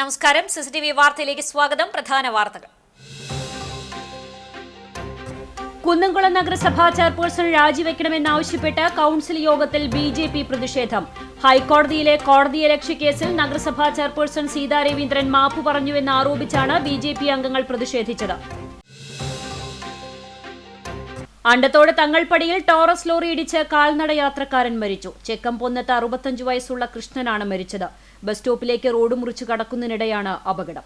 നമസ്കാരം. സിസിടിവി വാർത്തയിലേക്ക് സ്വാഗതം. പ്രധാന വാർത്തകൾ. കുന്നംകുളം നഗരസഭാ ചെയർപേഴ്സൺ രാജിവെക്കണമെന്നാവശ്യപ്പെട്ട് കൌൺസിൽ യോഗത്തിൽ ബിജെപി പ്രതിഷേധം. ഹൈക്കോടതിയിലെ കോടതിയലക്ഷ്യ കേസിൽ നഗരസഭാ ചെയർപേഴ്സൺ സീതാ രവീന്ദ്രൻ മാപ്പ് പറഞ്ഞുവെന്ന് ആരോപിച്ചാണ് ബിജെപി അംഗങ്ങൾ പ്രതിഷേധിച്ചത്. അണ്ടത്തോട് തങ്ങൾപ്പടിയിൽ ടോറസ് ലോറി ഇടിച്ച് കാൽനട യാത്രക്കാരൻ മരിച്ചു. ചെക്കംപൊന്നത്ത് 65 വയസ്സുള്ള കൃഷ്ണനാണ് മരിച്ചത്. ബസ് സ്റ്റോപ്പിലേക്ക് റോഡ് മുറിച്ചു കടക്കുന്നതിനിടെയാണ് അപകടം.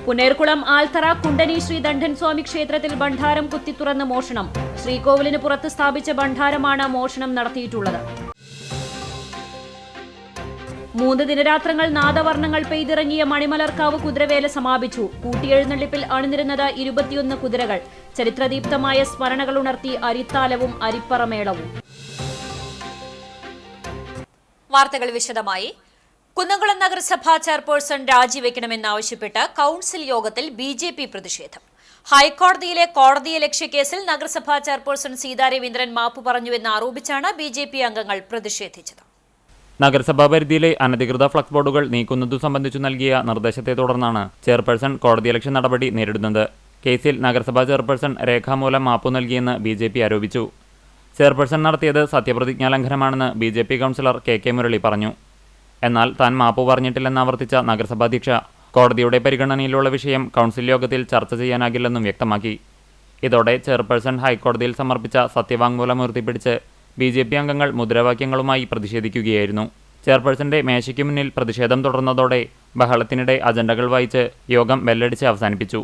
പുന്നേർകുളം ആൽത്തറ കുണ്ടനി ശ്രീ ദണ്ഡൻ സ്വാമി ക്ഷേത്രത്തിൽ ഭണ്ഡാരം കുത്തിത്തുറന്ന് മോഷണം. ശ്രീകോവിലിന് പുറത്ത് സ്ഥാപിച്ച ഭണ്ഡാരമാണ് മോഷണം നടത്തിയിട്ടുള്ളത്. 3 ദിനരാത്രങ്ങൾ നാദവർണ്ണങ്ങൾ പെയ്തിറങ്ങിയ മണിമലർക്കാവ് കുതിരവേല സമാപിച്ചു. കൂട്ടിയെഴുന്നള്ളിപ്പിൽ അണിനിരുന്നത് 21 കുതിരകൾ. ചരിത്രദീപ്തമായ സ്മരണകൾ ഉണർത്തി അരിത്താലവും അരിപ്പറമേളവും. വാർത്തകൾ വിശദമായി. കുന്നംകുളം നഗരസഭാ ചെയർപേഴ്സൺ രാജിവെക്കണമെന്നാവശ്യപ്പെട്ട് കൌൺസിൽ യോഗത്തിൽ ബിജെപി പ്രതിഷേധം. ഹൈക്കോടതിയിലെ കോടതിയലക്ഷ്യ കേസിൽ നഗരസഭാ ചെയർപേഴ്സൺ സീതാ രവീന്ദ്രൻ മാപ്പ് പറഞ്ഞുവെന്ന് ആരോപിച്ചാണ് ബിജെപി അംഗങ്ങൾ പ്രതിഷേധിച്ചത്. നഗരസഭാ പരിധിയിലെ അനധികൃത ഫ്ലക്സ് ബോർഡുകൾ നീക്കുന്നതു സംബന്ധിച്ചു നൽകിയ നിർദ്ദേശത്തെ തുടർന്നാണ് ചെയർപേഴ്സൺ കോടതിയലക്ഷ്യ നടപടി നേരിടുന്നത്. കേസിൽ നഗരസഭാ ചെയർപേഴ്സൺ രേഖാമൂലം മാപ്പു നൽകിയെന്ന് ബിജെപി ആരോപിച്ചു. ചെയർപേഴ്സൺ നടത്തിയത് സത്യപ്രതിജ്ഞാ ലംഘനമാണെന്ന് ബിജെപി കൗൺസിലർ കെ മുരളി പറഞ്ഞു. എന്നാൽ താൻ മാപ്പു പറഞ്ഞിട്ടില്ലെന്ന് ആവർത്തിച്ച നഗരസഭാധ്യക്ഷ കോടതിയുടെ പരിഗണനയിലുള്ള വിഷയം കൗൺസിൽ യോഗത്തിൽ ചർച്ച ചെയ്യാനാകില്ലെന്നും വ്യക്തമാക്കി. ഇതോടെ ചെയർപേഴ്സൺ ഹൈക്കോടതിയിൽ സമർപ്പിച്ച സത്യവാങ്മൂലം ഉയർത്തിപ്പിടിച്ച് ബിജെപി അംഗങ്ങൾ മുദ്രാവാക്യങ്ങളുമായി പ്രതിഷേധിക്കുകയായിരുന്നു. ചെയർപേഴ്സന്റെ മേശയ്ക്ക് മുന്നിൽ പ്രതിഷേധം തുടർന്നതോടെ ബഹളത്തിനിടെ അജണ്ടകൾ വായിച്ച് യോഗം ബെല്ലടിച്ച് അവസാനിപ്പിച്ചു.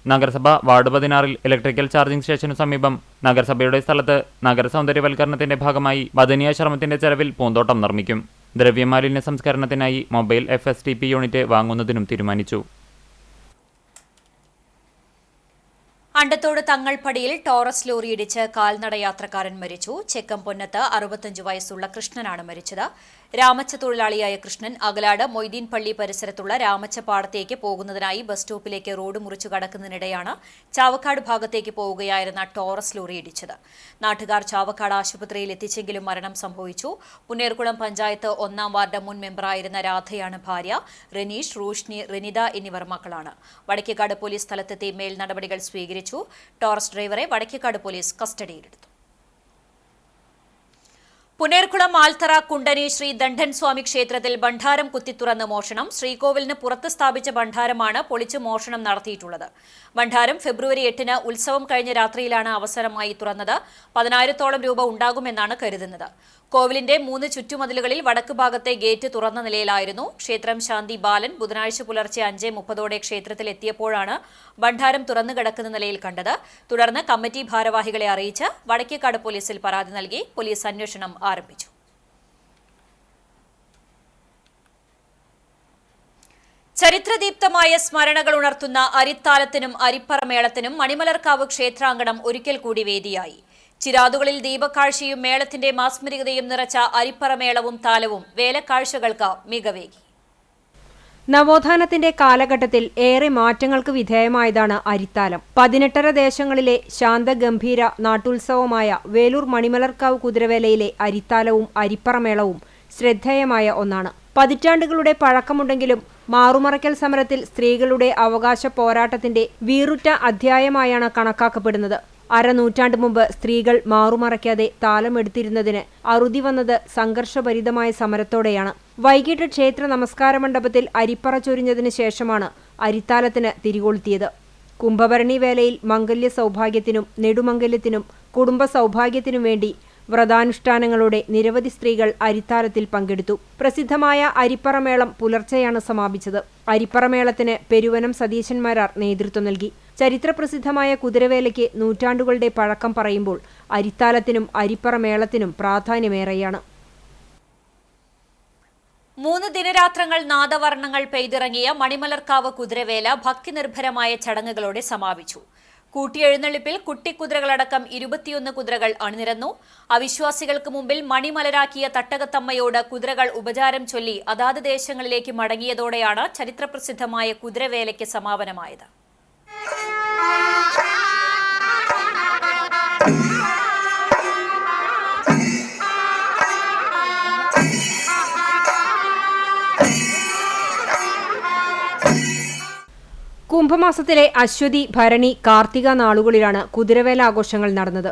നഗരസഭ വാർഡ് 16 ഇലക്ട്രിക്കൽ ചാർജിംഗ് സ്റ്റേഷനു സമീപം നഗരസഭയുടെ സ്ഥലത്ത് നഗരസൗന്ദര്യവൽക്കരണത്തിന്റെ ഭാഗമായി വദനീയാശ്രമത്തിന്റെ ചെലവിൽ പൂന്തോട്ടം നിർമ്മിക്കും. ദ്രവ്യമാലിന്യ സംസ്കരണത്തിനായി മൊബൈൽ FSTP യൂണിറ്റ് വാങ്ങുന്നതിനും തീരുമാനിച്ചു. അണ്ടത്തോട് തങ്ങൾപ്പടിയിൽ ടോറസ് ലോറി ഇടിച്ച് കാൽനട യാത്രക്കാരൻ മരിച്ചു. ചെക്കംപൊന്നത്ത് 65 വയസ്സുള്ള കൃഷ്ണനാണ് മരിച്ചത്. രാമച്ച തൊഴിലാളിയായ കൃഷ്ണൻ അകലാട് മൊയ്തീൻ പള്ളി പരിസരത്തുള്ള രാമച്ച പാടത്തേക്ക് പോകുന്നതിനായി ബസ് സ്റ്റോപ്പിലേക്ക് റോഡ് മുറിച്ചു കടക്കുന്നതിനിടെയാണ് ചാവക്കാട് ഭാഗത്തേക്ക് പോവുകയായിരുന്ന ടോറസ് ലോറി ഇടിച്ചത്. നാട്ടുകാർ ചാവക്കാട് ആശുപത്രിയിൽ എത്തിച്ചെങ്കിലും മരണം സംഭവിച്ചു. പുന്നേർകുളം പഞ്ചായത്ത് 1-ാം വാർഡ് മുൻ മെമ്പറായിരുന്ന രാധയാണ് ഭാര്യ. റനീഷ്, റോഷ്നി, റനിത എന്നിവർ മക്കളാണ്. വടക്കേക്കാട് പോലീസ് സ്ഥലത്തെത്തി മേൽ നടപടികൾ സ്വീകരിച്ചു. ടോറസ് ഡ്രൈവറെ വടക്കേക്കാട് പോലീസ് കസ്റ്റഡിയിലെടുത്തു. പുന്നേർകുളം ആൽത്തറ കുണ്ടനി ശ്രീ ദണ്ഡൻ സ്വാമി ക്ഷേത്രത്തിൽ ഭണ്ഡാരം കുത്തിത്തുറന്ന് മോഷണം. ശ്രീകോവിലിന് പുറത്ത് സ്ഥാപിച്ച ഭണ്ഡാരമാണ് പൊളിച്ച് മോഷണം നടത്തിയിട്ടുള്ളത്. ഭണ്ഡാരം ഫെബ്രുവരി 8-ന് ഉത്സവം കഴിഞ്ഞ രാത്രിയിലാണ് അവസരമായി തുറന്നത്. 10,000-ഓളം രൂപ ഉണ്ടാകുമെന്നാണ് കരുതുന്നത്. കോവിലിന്റെ 3 ചുറ്റുമതിലുകളിൽ വടക്ക് ഭാഗത്തെ ഗേറ്റ് തുറന്ന നിലയിലായിരുന്നു. ക്ഷേത്രം ശാന്തി ബാലൻ ബുധനാഴ്ച പുലർച്ചെ 5:30 ക്ഷേത്രത്തിൽ എത്തിയപ്പോഴാണ് ഭണ്ഡാരം തുറന്നു കിടക്കുന്ന നിലയിൽ കണ്ടത്. തുടർന്ന് കമ്മിറ്റി ഭാരവാഹികളെ അറിയിച്ച് വടക്കേക്കാട് പോലീസിൽ പരാതി നൽകി. പോലീസ് അന്വേഷണം ആരംഭിച്ചു. ചരിത്രദീപ്തമായ സ്മരണകൾ ഉണർത്തുന്ന അരിത്താലത്തിനും അരിപ്പറമേളത്തിനും മണിമലർക്കാവ് ക്ഷേത്രാങ്കണം ഒരിക്കൽ കൂടി വേദിയായി. ചിരാതുകളിൽ ദീപക്കാഴ്ചയും മേളത്തിന്റെ മാസ്മരികതയും നിറച്ച അരിപ്പറമേളവും താലവും വേലക്കാഴ്ചകൾക്ക് മികവേകി. നവോത്ഥാനത്തിന്റെ കാലഘട്ടത്തിൽ ഏറെ മാറ്റങ്ങൾക്ക് വിധേയമായതാണ് അരിത്താലം. 18 ദേശങ്ങളിലെ ശാന്തഗംഭീര നാട്ടുത്സവമായ വേലൂർ മണിമലർക്കാവ് കുതിരവേലയിലെ അരിത്താലവും അരിപ്പറമേളവും ശ്രദ്ധേയമായ ഒന്നാണ്. പതിറ്റാണ്ടുകളുടെ പഴക്കമുണ്ടെങ്കിലും മാറുമറയ്ക്കൽ സമരത്തിൽ സ്ത്രീകളുടെ അവകാശ പോരാട്ടത്തിന്റെ വീറുറ്റ അധ്യായമായാണ് കണക്കാക്കപ്പെടുന്നത്. അരനൂറ്റാണ്ട് മുമ്പ് സ്ത്രീകൾ മാറുമറയ്ക്കാതെ താലമെടുത്തിരുന്നതിന് അറുതി വന്നത് സംഘർഷഭരിതമായ സമരത്തോടെയാണ്. വൈകിട്ട് ക്ഷേത്ര നമസ്കാര മണ്ഡപത്തിൽ അരിപ്പറ ചൊരിഞ്ഞതിന് ശേഷമാണ് അരിത്താലത്തിന് തിരികൊളുത്തിയത്. കുംഭഭരണി വേലയിൽ മംഗല്യ സൗഭാഗ്യത്തിനും നെടുമംഗല്യത്തിനും കുടുംബ സൗഭാഗ്യത്തിനും വേണ്ടി വ്രതാനുഷ്ഠാനങ്ങളോടെ നിരവധി സ്ത്രീകൾ അരിത്താലത്തിൽ പങ്കെടുത്തു. പ്രസിദ്ധമായ അരിപ്പറമേളം പുലർച്ചെയാണ് സമാപിച്ചത്. അരിപ്പറമേളത്തിന് പെരുവനം സതീശന്മാരാർ നേതൃത്വം നൽകി. ചരിത്രപ്രസിദ്ധമായ കുതിരവേലയ്ക്ക് നൂറ്റാണ്ടുകളുടെ പഴക്കം പറയുമ്പോൾ അരിത്താലത്തിനും അരിപ്പറമേളത്തിനും പ്രാധാന്യമേറെയാണ്. 3 ദിനരാത്രങ്ങൾ നാദവർണ്ണങ്ങൾ പെയ്തിറങ്ങിയ മണിമലർക്കാവ് കുതിരവേല ഭക്തിനിർഭരമായ ചടങ്ങുകളോടെ സമാപിച്ചു. കൂട്ടിയെഴുന്നള്ളിപ്പിൽ കുട്ടിക്കുതിരകളടക്കം 21 കുതിരകൾ അണിനിരന്നു. അവിശ്വാസികൾക്ക് മുമ്പിൽ മണിമലരാക്കിയ തട്ടകത്തമ്മയോട് കുതിരകൾ ഉപചാരം ചൊല്ലി അതാത് ദേശങ്ങളിലേക്ക് മടങ്ങിയതോടെയാണ് ചരിത്രപ്രസിദ്ധമായ കുതിരവേലയ്ക്ക് സമാപനമായത്. കുംഭമാസത്തിലെ അശ്വതി, ഭരണി, കാർത്തിക നാളുകളിലാണ് കുതിരവേല ആഘോഷങ്ങൾ നടന്നത്.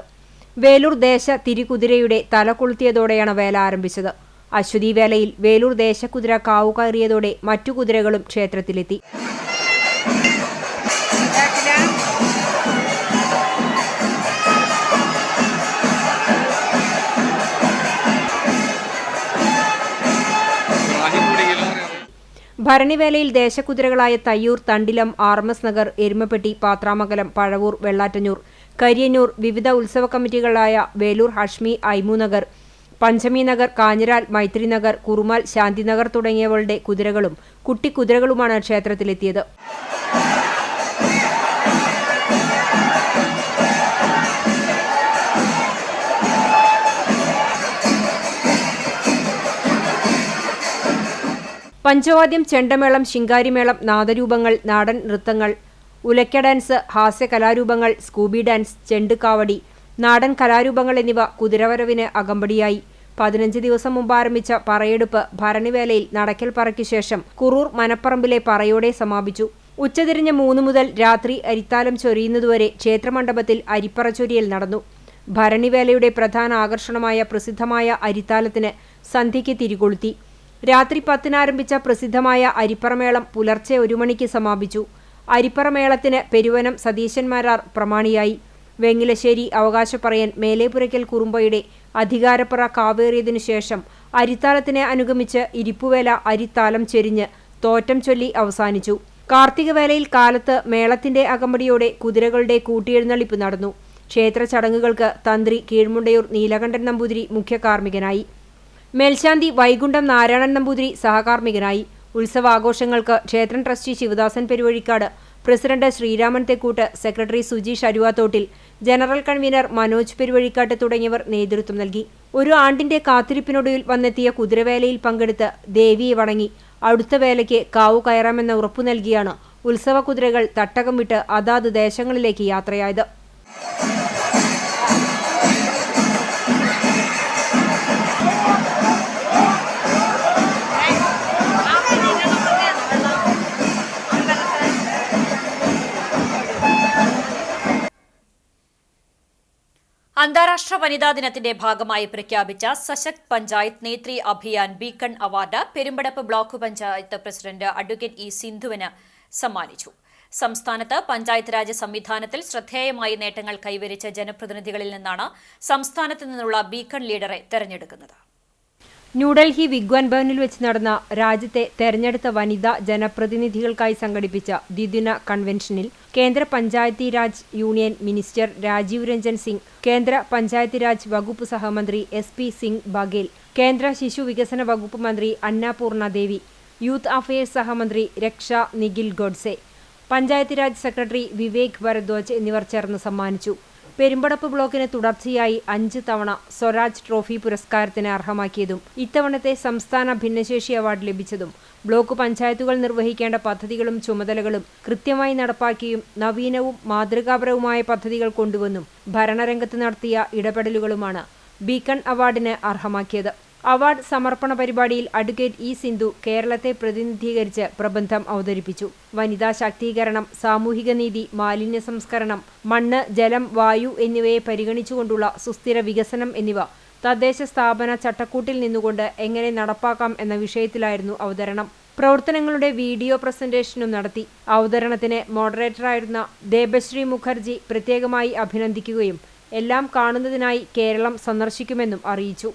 വേലൂർ ദേശ തിരികുതിരയുടെ തല കൊളുത്തിയതോടെയാണ് വേല ആരംഭിച്ചത്. അശ്വതി വേലയിൽ വേലൂർ ദേശക്കുതിര കാവു കയറിയതോടെ മറ്റു കുതിരകളും ക്ഷേത്രത്തിലെത്തി. ഭരണിവേലയിൽ ദേശക്കുതിരകളായ തയ്യൂർ, തണ്ടിലം, ആർമസ് നഗർ, എരുമപ്പെട്ടി, പാത്രാമംഗലം, പഴവൂർ, വെള്ളാറ്റഞ്ഞൂർ, കരിയന്നൂർ, വിവിധ ഉത്സവ കമ്മിറ്റികളായ വേലൂർ ഹഷ്മി, ഐമുനഗർ, പഞ്ചമി നഗർ, കാഞ്ഞിരാൽ, മൈത്രി നഗർ, കുറുമാൽ, ശാന്തിനഗർ തുടങ്ങിയവരുടെ കുതിരകളും കുട്ടിക്കുതിരകളുമാണ് ക്ഷേത്രത്തിലെത്തിയത്. പഞ്ചവാദ്യം, ചെണ്ടമേളം, ശിങ്കാരിമേളം, നാദരൂപങ്ങൾ, നാടൻ നൃത്തങ്ങൾ, ഉലക്ക ഡാൻസ്, ഹാസ്യ കലാരൂപങ്ങൾ, സ്കൂബി ഡാൻസ്, ചെണ്ടുകാവടി, നാടൻ കലാരൂപങ്ങൾ എന്നിവ കുതിരവരവിന് അകമ്പടിയായി. 15 ദിവസം മുമ്പ് ആരംഭിച്ച പറയെടുപ്പ് ഭരണിവേലയിൽ നടക്കൽ പറയ്ക്ക് ശേഷം കുറൂർ മനപ്പറമ്പിലെ പറയോടെ സമാപിച്ചു. ഉച്ചതിരിഞ്ഞ് 3 മുതൽ രാത്രി അരിത്താലം ചൊരിയുന്നതുവരെ ക്ഷേത്രമണ്ഡപത്തിൽ അരിപ്പറചൊരിയൽ നടന്നു. ഭരണിവേലയുടെ പ്രധാന ആകർഷണമായ പ്രസിദ്ധമായ അരിത്താലത്തിന് സന്ധ്യയ്ക്ക് തിരികൊളുത്തി. രാത്രി 10-ന് ആരംഭിച്ച പ്രസിദ്ധമായ അരിപ്പറമേളം പുലർച്ചെ 1 മണിക്ക് സമാപിച്ചു. അരിപ്പറമേളത്തിന് പെരുവനം സതീശന്മാരാർ പ്രമാണിയായി. വെങ്ങിലശ്ശേരി അവകാശപ്പറയൻ മേലേപുരയ്ക്കൽ കുറുമ്പയുടെ അധികാരപ്പറ കാവേറിയതിനു ശേഷം അരിത്താലത്തിനെ അനുഗമിച്ച് ഇരിപ്പുവേല അരിത്താലം ചെരിഞ്ഞ് തോറ്റം ചൊല്ലി അവസാനിച്ചു. കാർത്തികവേലയിൽ കാലത്ത് മേളത്തിന്റെ അകമ്പടിയോടെ കുതിരകളുടെ കൂട്ടിയെഴുന്നള്ളിപ്പ് നടന്നു. ക്ഷേത്ര ചടങ്ങുകൾക്ക് തന്ത്രി കീഴ്മുണ്ടയൂർ നീലകണ്ഠൻ നമ്പൂതിരി മുഖ്യ കാർമ്മികനായി. മേൽശാന്തി വൈകുണ്ഠം നാരായണൻ നമ്പൂതിരി സഹകാർമ്മികനായി. ഉത്സവാഘോഷങ്ങൾക്ക് ക്ഷേത്രം trustee Sivadasan Peruvazhikkad, president Sreeraman Thekkoot, secretary Sujeesh Aruvathottil, general convener Manoj Peruvazhikkatt തുടങ്ങിയവർ നേതൃത്വം നൽകി. ഒരു ആണ്ടിന്റെ കാത്തിരിപ്പിനൊടുവിൽ വന്നെത്തിയ കുതിരവേലയിൽ പങ്കെടുത്ത് ദേവിയെ വണങ്ങി അടുത്ത വേലയ്ക്ക് കാവു കയറാമെന്ന ഉറപ്പു നൽകിയാണ് ഉത്സവ കുതിരകൾ തട്ടകം വിട്ട് അതാത് ദേശങ്ങളിലേക്ക് യാത്രയായത്. അന്താരാഷ്ട്ര വനിതാ ദിനത്തിന്റെ ഭാഗമായി പ്രഖ്യാപിച്ച Sashakt panchayat Netri Abhiyan beacon award Perumpadappu block panchayat president advocate E സിന്ധുവിന് സമ്മാനിച്ചു. സംസ്ഥാനത്ത് പഞ്ചായത്ത് രാജ് സംവിധാനത്തിൽ ശ്രദ്ധേയമായ നേട്ടങ്ങൾ കൈവരിച്ച ജനപ്രതിനിധികളിൽ നിന്നാണ് സംസ്ഥാനത്ത് നിന്നുള്ള ബീക്കൺ ലീഡറെ തെരഞ്ഞെടുക്കുന്നത്. ന്യൂഡൽഹി വിഗ്വാൻ ഭവനിൽ വെച്ച് നടന്ന രാജ്യത്തെ തെരഞ്ഞെടുത്ത വനിതാ ജനപ്രതിനിധികൾക്കായി സംഘടിപ്പിച്ച ദ്വിദിന കൺവെൻഷനിൽ കേന്ദ്ര പഞ്ചായത്തി രാജ് യൂണിയൻ മിനിസ്റ്റർ രാജീവ് രഞ്ജൻ സിംഗ്, കേന്ദ്ര പഞ്ചായത്തി രാജ് വകുപ്പ് സഹമന്ത്രി SP സിംഗ് ബഘേൽ, കേന്ദ്ര ശിശു വികസന വകുപ്പ് മന്ത്രി അന്നപൂർണ ദേവി, യൂത്ത് അഫയേഴ്സ് സഹമന്ത്രി രക്ഷ നിഖിൽ ഗോഡ്സെ, പഞ്ചായത്തി രാജ് സെക്രട്ടറി വിവേക് ഭരദ്വാജ് എന്നിവർ ചേർന്ന് സമ്മാനിച്ചു. പെരുമ്പടപ്പ് ബ്ലോക്കിന് തുടർച്ചയായി 5 തവണ സ്വരാജ് ട്രോഫി പുരസ്കാരത്തിന് അർഹമാക്കിയതും ഇത്തവണത്തെ സംസ്ഥാന ഭിന്നശേഷി അവാർഡ് ലഭിച്ചതും ബ്ലോക്ക് പഞ്ചായത്തുകൾ നിർവഹിക്കേണ്ട പദ്ധതികളും ചുമതലകളും കൃത്യമായി നടപ്പാക്കിയും നവീനവും മാതൃകാപരവുമായ പദ്ധതികൾ കൊണ്ടുവന്നും ഭരണരംഗത്ത് നടത്തിയ ഇടപെടലുകളുമാണ് ബീക്കൺ അവാർഡിന് അർഹമാക്കിയത്. അവാർഡ് സമർപ്പണ പരിപാടിയിൽ അഡ്വക്കേറ്റ് ഇ സിന്ധു കേരളത്തെ പ്രതിനിധീകരിച്ച് പ്രബന്ധം അവതരിപ്പിച്ചു. വനിതാ ശാക്തീകരണം, സാമൂഹിക നീതി, മാലിന്യ സംസ്കരണം, മണ്ണ്, ജലം, വായു എന്നിവയെ പരിഗണിച്ചുകൊണ്ടുള്ള സുസ്ഥിര വികസനം എന്നിവ തദ്ദേശ സ്ഥാപന ചട്ടക്കൂട്ടിൽ നിന്നുകൊണ്ട് എങ്ങനെ നടപ്പാക്കാം എന്ന വിഷയത്തിലായിരുന്നു അവതരണം. പ്രവർത്തനങ്ങളുടെ വീഡിയോ പ്രസന്റേഷനും നടത്തി. അവതരണത്തിന് മോഡറേറ്ററായിരുന്ന ദേബശ്രീ മുഖർജി പ്രത്യേകമായി അഭിനന്ദിക്കുകയും എല്ലാം കാണുന്നതിനായി കേരളം സന്ദർശിക്കുമെന്നും അറിയിച്ചു.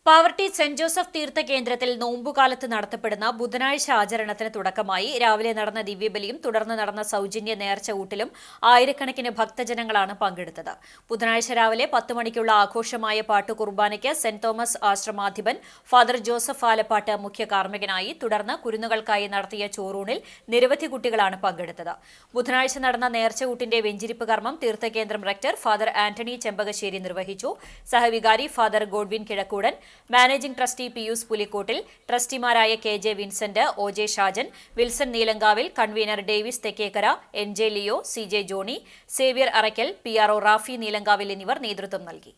പാവർട്ടി സെന്റ് ജോസഫ് തീർത്ഥകേന്ദ്രത്തിൽ നോമ്പുകാലത്ത് നടത്തപ്പെടുന്ന ബുധനാഴ്ച ആചരണത്തിന് തുടക്കമായി രാവിലെ നടന്ന ദിവ്യബലിയും തുടർന്ന് നടന്ന സൗജന്യ നേർച്ച ഊട്ടിലും ആയിരക്കണക്കിന് ഭക്തജനങ്ങളാണ് പങ്കെടുത്തത്. ബുധനാഴ്ച രാവിലെ 10 മണിക്കുള്ള ആഘോഷമായ പാട്ടു കുർബാനയ്ക്ക് സെന്റ് തോമസ് ആശ്രമാധിപൻ ഫാദർ ജോസഫ് ആലപ്പാട്ട് മുഖ്യ കാർമ്മികനായി. തുടർന്ന് കുരുന്നുകൾക്കായി നടത്തിയ ചോറൂണിൽ നിരവധി കുട്ടികളാണ് പങ്കെടുത്തത്. ബുധനാഴ്ച നടന്ന നേർച്ച ഊട്ടിന്റെ വെഞ്ചിരിപ്പ് കർമ്മം തീർത്ഥകേന്ദ്രം റെക്ടർ ഫാദർ ആന്റണി ചെമ്പകശ്ശേരി നിർവഹിച്ചു. സഹവികാരി father Godwin Kizhakkoodan, managing trustee Pius Pulikkottil, ട്രസ്റ്റിമാരായ KJ Vincent, OJ Shajan, Wilson Neelankavil, convener Davis Thekkekkara, NJ Leo, CJ Johny, Xavier Arakkal, PRO Rafi Neelankavil എന്നിവർ നേതൃത്വം നൽകി.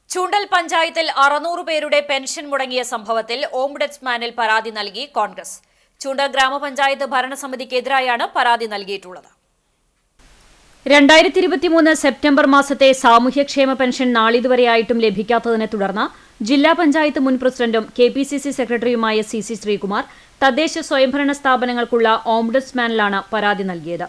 ചൂണ്ടൽ പഞ്ചായത്തിൽ 600 പേരുടെ പെൻഷൻ മുടങ്ങിയ സംഭവത്തിൽ ഓംബുഡ്സ്മാനിൽ പരാതി നൽകി കോൺഗ്രസ്. ചൂണ്ടൽ ഗ്രാമപഞ്ചായത്ത് ഭരണസമിതിക്കെതിരായാണ് പരാതി നൽകിയിട്ടുള്ളത്. 2023 സെപ്റ്റംബർ മാസത്തെ സാമൂഹ്യക്ഷേമ പെൻഷൻ നാളിതുവരെയായിട്ടും ലഭിക്കാത്തതിനെ തുടർന്ന് ജില്ലാ പഞ്ചായത്ത് മുൻ പ്രസിഡന്റും KPCC സെക്രട്ടറിയുമായ CC ശ്രീകുമാർ തദ്ദേശ സ്വയംഭരണ സ്ഥാപനങ്ങൾക്കുള്ള ഓംബുഡ്സ്മാനിലാണ് പരാതി നൽകിയത്.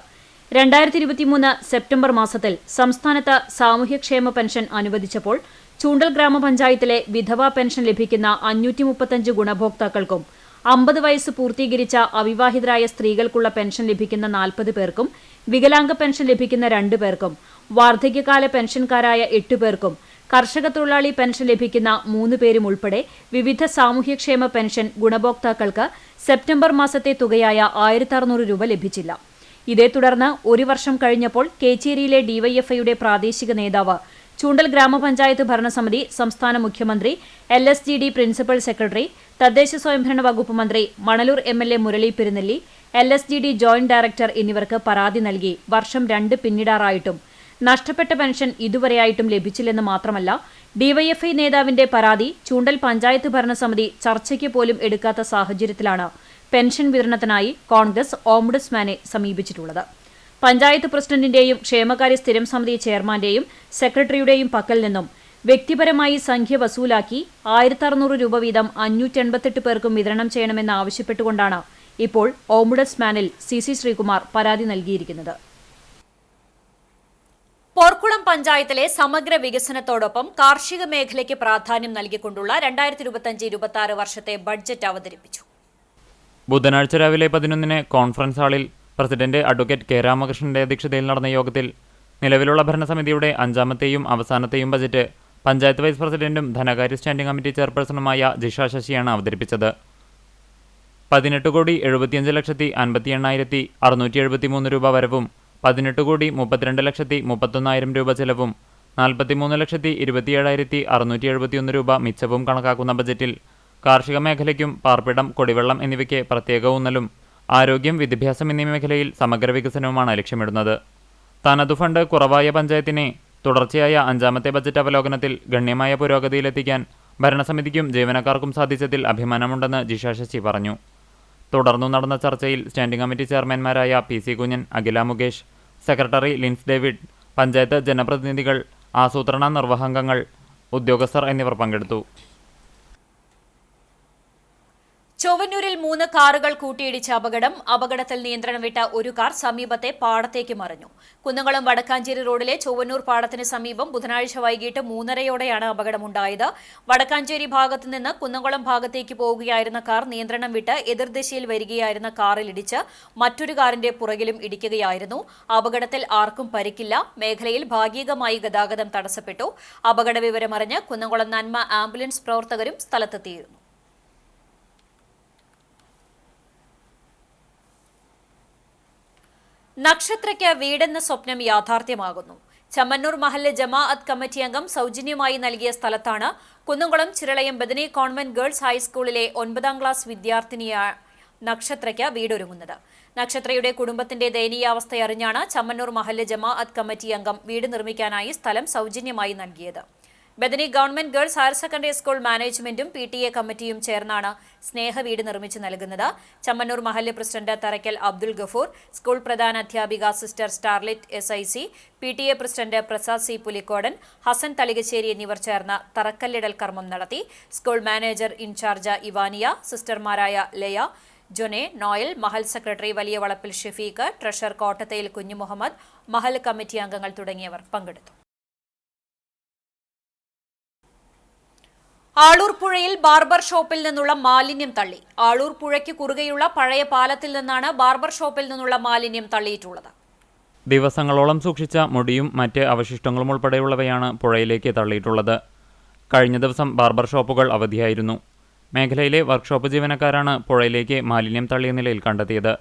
2023 സെപ്റ്റംബർ മാസത്തിൽ സംസ്ഥാനത്ത് സാമൂഹ്യക്ഷേമ പെൻഷൻ അനുവദിച്ചപ്പോൾ ചൂണ്ടൽ ഗ്രാമപഞ്ചായത്തിലെ വിധവാ പെൻഷൻ ലഭിക്കുന്ന 535 ഗുണഭോക്താക്കൾക്കും 50 വയസ്സ് പൂർത്തീകരിച്ച അവിവാഹിതരായ സ്ത്രീകൾക്കുള്ള പെൻഷൻ ലഭിക്കുന്ന 40 പേർക്കും, വികലാംഗ പെൻഷൻ ലഭിക്കുന്ന 2 പേർക്കും, വാർദ്ധക്യകാല പെൻഷൻകാരായ 8 പേർക്കും, കർഷക തൊഴിലാളി പെൻഷൻ ലഭിക്കുന്ന 3 പേരും ഉൾപ്പെടെ വിവിധ സാമൂഹ്യക്ഷേമ പെൻഷൻ ഗുണഭോക്താക്കൾക്ക് സെപ്റ്റംബർ മാസത്തെ തുകയായ 1600 രൂപ ലഭിച്ചില്ല. ഇതേ തുടർന്ന് 1 വർഷം കഴിഞ്ഞപ്പോൾ കേച്ചേരിയിലെ DYFIയുടെ പ്രാദേശിക നേതാവ്, ചൂണ്ടൽ ഗ്രാമപഞ്ചായത്ത് ഭരണസമിതി, സംസ്ഥാന മുഖ്യമന്ത്രി, LSGD പ്രിൻസിപ്പൽ സെക്രട്ടറി, തദ്ദേശ സ്വയംഭരണ വകുപ്പ് മന്ത്രി, Manalur MLA Murali Perunnelli, LSGD joint director എന്നിവർക്ക് പരാതി നൽകി വർഷം 2 പിന്നിടാറായിട്ടും നഷ്ടപ്പെട്ട പെൻഷൻ ഇതുവരെയായിട്ടും ലഭിച്ചില്ലെന്ന് മാത്രമല്ല, DYFI നേതാവിന്റെ പരാതി ചൂണ്ടൽ പഞ്ചായത്ത് ഭരണസമിതി ചർച്ചയ്ക്ക് പോലും എടുക്കാത്ത സാഹചര്യത്തിലാണ് പെൻഷൻ വിതരണത്തിനായി കോൺഗ്രസ് ഓംബുഡ്സ്മാനെ സമീപിച്ചിട്ടുള്ളത്. പഞ്ചായത്ത് പ്രസിഡന്റിന്റെയും ക്ഷേമകാര്യ സ്ഥിരം സമിതി ചെയർമാന്റെയും സെക്രട്ടറിയുടെയും പക്കൽ നിന്നും വ്യക്തിപരമായി സംഖ്യ വസൂലാക്കി 1600 രൂപ വീതം 588 പേർക്കും വിതരണം ചെയ്യണമെന്ന് ആവശ്യപ്പെട്ടുകൊണ്ടാണ് ഇപ്പോൾ ഓംബുഡ്സ്മാനിൽ CC ശ്രീകുമാർ പരാതി നൽകിയിരിക്കുന്നത്. പോർക്കുളം പഞ്ചായത്തിലെ സമഗ്ര വികസനത്തോടൊപ്പം കാർഷിക മേഖലയ്ക്ക് പ്രാധാന്യം നൽകിക്കൊണ്ടുള്ള 2025-26 വർഷത്തെ ബഡ്ജറ്റ് അവതരിപ്പിച്ചു. ബുധനാഴ്ച രാവിലെ 11-ന് കോൺഫറൻസ് ഹാളിൽ പ്രസിഡന്റ് അഡ്വക്കേറ്റ് K രാമകൃഷ്ണന്റെ അധ്യക്ഷതയിൽ നടന്ന യോഗത്തിൽ നിലവിലുള്ള ഭരണസമിതിയുടെ 5ാമത്തെയും അവസാനത്തെയും ബജറ്റ് പഞ്ചായത്ത് വൈസ് പ്രസിഡന്റും ധനകാര്യ സ്റ്റാൻഡിംഗ് കമ്മിറ്റി ചെയർപേഴ്സണുമായ ജിഷ ശശിയാണ് അവതരിപ്പിച്ചത്. 18,78,58,673 രൂപ വരവും 18,32,31,000 രൂപ ചെലവും 43,27,671 രൂപ മിച്ചവും കണക്കാക്കുന്ന ബജറ്റിൽ കാർഷിക മേഖലയ്ക്കും പാർപ്പിടം, കുടിവെള്ളം എന്നിവയ്ക്ക് പ്രത്യേക ഊന്നലും ആരോഗ്യം, വിദ്യാഭ്യാസം എന്നീ മേഖലയിൽ സമഗ്ര വികസനവുമാണ് ലക്ഷ്യമിടുന്നത്. തനതു ഫണ്ട് കുറവായ പഞ്ചായത്തിനെ തുടർച്ചയായ 5ാമത്തെ ബജറ്റ് അവലോകനത്തിൽ ഗണ്യമായ പുരോഗതിയിലെത്തിക്കാൻ ഭരണസമിതിക്കും ജീവനക്കാർക്കും സാധിച്ചതിൽ അഭിമാനമുണ്ടെന്ന് ജിഷ ശശി പറഞ്ഞു. തുടർന്നു നടന്ന ചർച്ചയിൽ സ്റ്റാൻഡിംഗ് കമ്മിറ്റി ചെയർമാൻമാരായ PC കുഞ്ഞൻ, അഖില മുകേഷ്, സെക്രട്ടറി ലിൻസ് ഡേവിഡ്, പഞ്ചായത്ത് ജനപ്രതിനിധികൾ, ആസൂത്രണ നിർവഹംഗങ്ങൾ, ഉദ്യോഗസ്ഥർ എന്നിവർ പങ്കെടുത്തു. ചൊവ്വന്നൂരിൽ 3 കാറുകൾ കൂട്ടിയിടിച്ച അപകടത്തിൽ നിയന്ത്രണം വിട്ട ഒരു കാർ സമീപത്തെ പാടത്തേക്ക് മറിഞ്ഞു. കുന്നംകുളം വടക്കാഞ്ചേരി റോഡിലെ ചൊവ്വന്നൂർ പാടത്തിന് സമീപം ബുധനാഴ്ച വൈകിട്ട് 3:30-യോടെയാണ് അപകടമുണ്ടായത്. വടക്കാഞ്ചേരി ഭാഗത്തു നിന്ന് കുന്നംകുളം ഭാഗത്തേക്ക് പോവുകയായിരുന്ന കാർ നിയന്ത്രണം വിട്ട് എതിർദിശയിൽ വരികയായിരുന്ന കാറിലിടിച്ച് മറ്റൊരു കാറിന്റെ പുറകിലും ഇടിക്കുകയായിരുന്നു. അപകടത്തിൽ ആർക്കും പരിക്കില്ല. മേഖലയിൽ ഭാഗികമായി ഗതാഗതം തടസ്സപ്പെട്ടു. അപകട വിവരമറിഞ്ഞ് കുന്നംകുളം നന്മ ആംബുലൻസ് പ്രവർത്തകരും സ്ഥലത്തെത്തിയിരുന്നു. നക്ഷത്രയ്ക്ക് വീടെന്ന സ്വപ്നം യാഥാർത്ഥ്യമാകുന്നു. ചമ്മന്നൂർ മഹല്ല് ജമാഅത്ത് കമ്മിറ്റി അംഗം സൗജന്യമായി നൽകിയ സ്ഥലത്താണ് കുന്നംകുളം ചിരളയം ബദനി കോൺവെന്റ് ഗേൾസ് ഹൈസ്കൂളിലെ 9ാം ക്ലാസ് വിദ്യാർത്ഥിനിയായ നക്ഷത്രയ്ക്ക് വീടൊരുങ്ങുന്നത്. നക്ഷത്രയുടെ കുടുംബത്തിന്റെ ദയനീയാവസ്ഥയറിഞ്ഞാണ് ചമ്മന്നൂർ മഹല്ല് ജമാഅത്ത് കമ്മിറ്റി അംഗം വീട് നിർമ്മിക്കാനായി സ്ഥലം സൗജന്യമായി നൽകിയത്. Bethany government girls higher secondary school മാനേജ്മെന്റും PTA കമ്മിറ്റിയും ചേർന്നാണ് സ്നേഹവീട് നിർമ്മിച്ചു നൽകുന്നത്. ചമ്മന്നൂർ മഹല്ല് പ്രസിഡന്റ് തറയ്ക്കൽ അബ്ദുൽ ഗഫൂർ, സ്കൂൾ പ്രധാനാധ്യാപിക sister Starlet SIC, PTA president Prasad C Pulikkodan, Hasan Thalikassery എന്നിവർ ചേർന്ന് തറക്കല്ലിടൽ കർമ്മം നടത്തി. സ്കൂൾ മാനേജർ ഇൻചാർജ് ഇവാനിയ, സിസ്റ്റർമാരായ ലയ, ജൊനെ, Noel, Mahal secretary Valiya Valappil Shafeeq, treasurer Kottathayil Kunjumuhammed, Mahal committee അംഗങ്ങൾ തുടങ്ങിയവർ പങ്കെടുത്തു. ആളൂർ പുഴയിൽ ബാർബർ ഷോപ്പിൽ നിന്നുള്ള മാലിന്യം തള്ളി. ആളൂർ പുഴയ്ക്ക് കുറുകെയുള്ള പഴയ പാലത്തിൽ നിന്നാണ് ബാർബർ ഷോപ്പിൽ നിന്നുള്ള മാലിന്യം തള്ളിയിട്ടുള്ളത്. ദിവസങ്ങളോളം സൂക്ഷിച്ച മുടിയും മറ്റ് അവശിഷ്ടങ്ങളും ഉൾപ്പെടെയുള്ളവയാണ് പുഴയിലേക്ക് തള്ളിയിട്ടുള്ളത്. കഴിഞ്ഞ ദിവസം ബാർബർ ഷോപ്പുകൾ അവധിയായിരുന്നു. മേഖലയിലെ വർക്ക്ഷോപ്പ് ജീവനക്കാരാണ് പുഴയിലേക്ക് മാലിന്യം തള്ളിയ നിലയിൽ കണ്ടെത്തിയത്.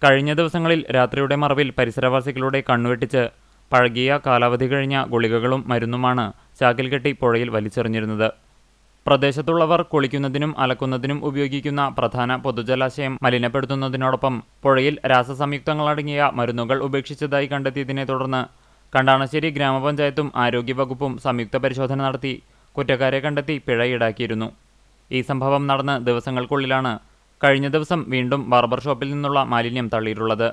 കഴിഞ്ഞ ദിവസങ്ങളിൽ രാത്രിയുടെ മറവിൽ പരിസരവാസികളുടെ കണ്ണുവെട്ടിച്ച് പഴകിയ കാലാവധി കഴിഞ്ഞ ഗുളികകളും മരുന്നുമാണ് ചാക്കിൽ കെട്ടി പുഴയിൽ വലിച്ചെറിഞ്ഞിരുന്നത്. പ്രദേശത്തുള്ളവർ കുളിക്കുന്നതിനും അലക്കുന്നതിനും ഉപയോഗിക്കുന്ന പ്രധാന പൊതുജലാശയം മലിനപ്പെടുത്തുന്നതിനോടൊപ്പം പുഴയിൽ രാസസംയുക്തങ്ങളടങ്ങിയ മരുന്നുകൾ ഉപേക്ഷിച്ചതായി കണ്ടെത്തിയതിനെ തുടർന്ന് കണ്ടാണശ്ശേരി ഗ്രാമപഞ്ചായത്തും ആരോഗ്യവകുപ്പും സംയുക്ത പരിശോധന നടത്തി കുറ്റക്കാരെ കണ്ടെത്തി പിഴ ഈടാക്കിയിരുന്നു. ഈ സംഭവം നടന്ന് ദിവസങ്ങൾക്കുള്ളിലാണ് കഴിഞ്ഞ ദിവസം വീണ്ടും ബാർബർ ഷോപ്പിൽ നിന്നുള്ള മാലിന്യം തള്ളിയിട്ടുള്ളത്.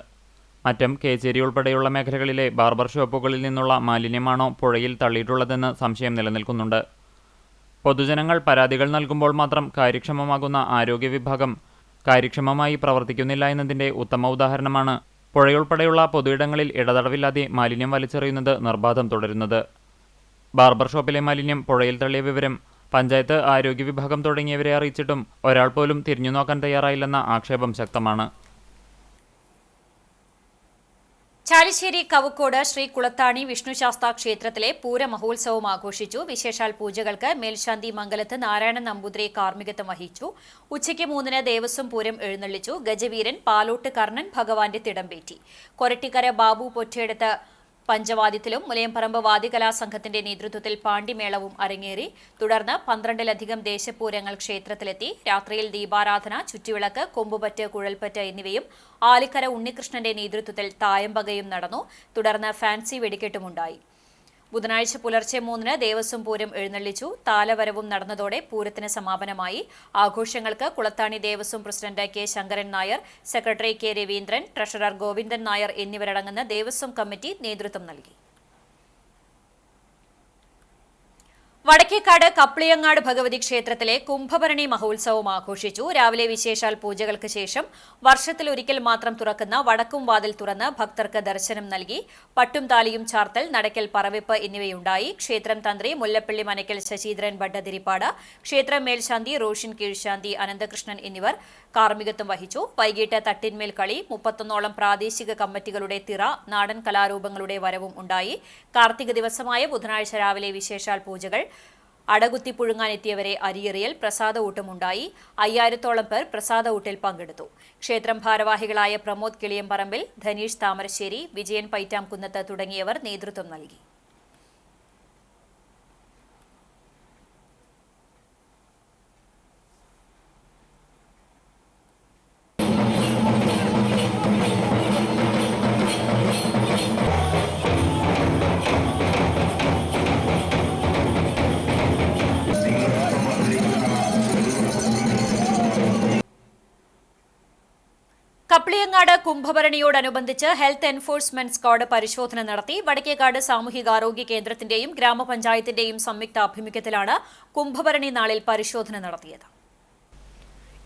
മറ്റം, കേച്ചേരി ഉൾപ്പെടെയുള്ള മേഖലകളിലെ ബാർബർ ഷോപ്പുകളിൽ നിന്നുള്ള മാലിന്യമാണോ പുഴയിൽ തള്ളിയിട്ടുള്ളതെന്ന് സംശയം നിലനിൽക്കുന്നുണ്ട്. പൊതുജനങ്ങൾ പരാതികൾ നൽകുമ്പോൾ മാത്രം കാര്യക്ഷമമാകുന്ന ആരോഗ്യ വിഭാഗം കാര്യക്ഷമമായി പ്രവർത്തിക്കുന്നില്ല എന്നതിൻ്റെ ഉത്തമ ഉദാഹരണമാണ് പുഴയുൾപ്പെടെയുള്ള പൊതുയിടങ്ങളിൽ ഇടതടവില്ലാതെ മാലിന്യം വലിച്ചെറിയുന്നത് നിർബാധം തുടരുന്നത്. ബാർബർ ഷോപ്പിലെ മാലിന്യം പുഴയിൽ തള്ളിയ വിവരം പഞ്ചായത്ത്, ആരോഗ്യ വിഭാഗം തുടങ്ങിയവരെ അറിയിച്ചിട്ടും ഒരാൾ പോലും തിരിഞ്ഞുനോക്കാൻ തയ്യാറായില്ലെന്ന ആക്ഷേപം ശക്തമാണ്. ചാലിശ്ശേരി കവുക്കോട് ശ്രീ കുളത്താണി വിഷ്ണുശാസ്താ ക്ഷേത്രത്തിലെ പൂരമഹോത്സവം ആഘോഷിച്ചു. വിശേഷാൽ പൂജകൾക്ക് മേൽശാന്തി മംഗലത്ത് നാരായണൻ നമ്പൂതിരി കാർമ്മികത്വം വഹിച്ചു. ഉച്ചയ്ക്ക് 3-ന് ദേവസ്വം പൂരം എഴുന്നള്ളിച്ചു. ഗജവീരൻ പാലോട്ട് കർണൻ ഭഗവാന്റെ തിടമ്പേറ്റി. കൊരട്ടിക്കര ബാബു പൊറ്റയെടുത്ത് പഞ്ചവാദ്യത്തിലും മുലയംപറമ്പ് വാദ്യകലാസംഘത്തിന്റെ നേതൃത്വത്തിൽ പാണ്ടിമേളവും അരങ്ങേറി. തുടർന്ന് 12-ലധികം ദേശപൂരങ്ങൾ ക്ഷേത്രത്തിലെത്തി. രാത്രിയിൽ ദീപാരാധന, ചുറ്റുവിളക്ക്, കൊമ്പുപറ്റ്, കുഴൽപ്പറ്റ് എന്നിവയും ആലിക്കര ഉണ്ണികൃഷ്ണന്റെ നേതൃത്വത്തിൽ തായമ്പകയും നടന്നു. തുടർന്ന് ഫാൻസി വെടിക്കെട്ടുമുണ്ടായി. ബുധനാഴ്ച പുലർച്ചെ 3-ന് ദേവസ്വം പൂരം എഴുന്നള്ളിച്ചു. താലവരവും നടന്നതോടെ പൂരത്തിന് സമാപനമായി. ആഘോഷങ്ങൾക്ക് Kulathani Devaswom president K Sankaran Nair, secretary K Raveendran, treasurer Govindan Nair എന്നിവരടങ്ങുന്ന ദേവസ്വം കമ്മിറ്റി നേതൃത്വം നൽകി. വടക്കേക്കാട് കപ്ലിയങ്ങാട് ഭഗവതി ക്ഷേത്രത്തിലെ കുംഭഭരണി മഹോത്സവം ആഘോഷിച്ചു. രാവിലെ വിശേഷാൽ പൂജകൾക്ക് ശേഷം വർഷത്തിലൊരിക്കൽ മാത്രം തുറക്കുന്ന വടക്കും വാതിൽ തുറന്ന് ഭക്തർക്ക് ദർശനം നൽകി. പട്ടും താലിയും ചാർത്തൽ, നടക്കൽ, പറവെപ്പ് എന്നിവയുണ്ടായി. ക്ഷേത്രം തന്ത്രി മുല്ലപ്പള്ളി മനക്കൽ ശശീന്ദ്രൻ ഭട്ടതിരിപ്പാട്, ക്ഷേത്രം മേൽശാന്തി റോഷൻ കീഴ്ശാന്തി അനന്തകൃഷ്ണൻ എന്നിവർ കാർമ്മികത്വം വഹിച്ചു. വൈകിട്ട് തട്ടിന്മേൽ കളി, 31ഓളം പ്രാദേശിക കമ്മിറ്റികളുടെ തിറ, നാടൻ കലാരൂപങ്ങളുടെ വരവും ഉണ്ടായി. കാർത്തിക ദിവസമായ ബുധനാഴ്ച രാവിലെ വിശേഷാൽ പൂജകൾ, അടകുത്തി പുഴുങ്ങാനെത്തിയവരെ അരിയെറിയൽ, പ്രസാദ ഊട്ടുമുണ്ടായി. 5000-ഓളം പേർ പ്രസാദ ഊട്ടിൽ പങ്കെടുത്തു. ക്ഷേത്രം ഭാരവാഹികളായ പ്രമോദ് കിളിയംപറമ്പിൽ, ധനീഷ് താമരശ്ശേരി, വിജയൻ പൈറ്റാംകുന്നത്ത് തുടങ്ങിയവർ നേതൃത്വം നൽകി. കപ്ലിയങ്ങാട് കുംഭഭരണിയോടനുബന്ധിച്ച് ഹെൽത്ത് എൻഫോഴ്സ്മെന്റ് സ്ക്വാഡ് പരിശോധന നടത്തി. വടക്കേക്കാട് സാമൂഹികാരോഗ്യ കേന്ദ്രത്തിന്റെയും ഗ്രാമപഞ്ചായത്തിന്റെയും സംയുക്ത ആഭിമുഖ്യത്തിലാണ് കുംഭഭരണി നാളിൽ പരിശോധന നടത്തിയത്.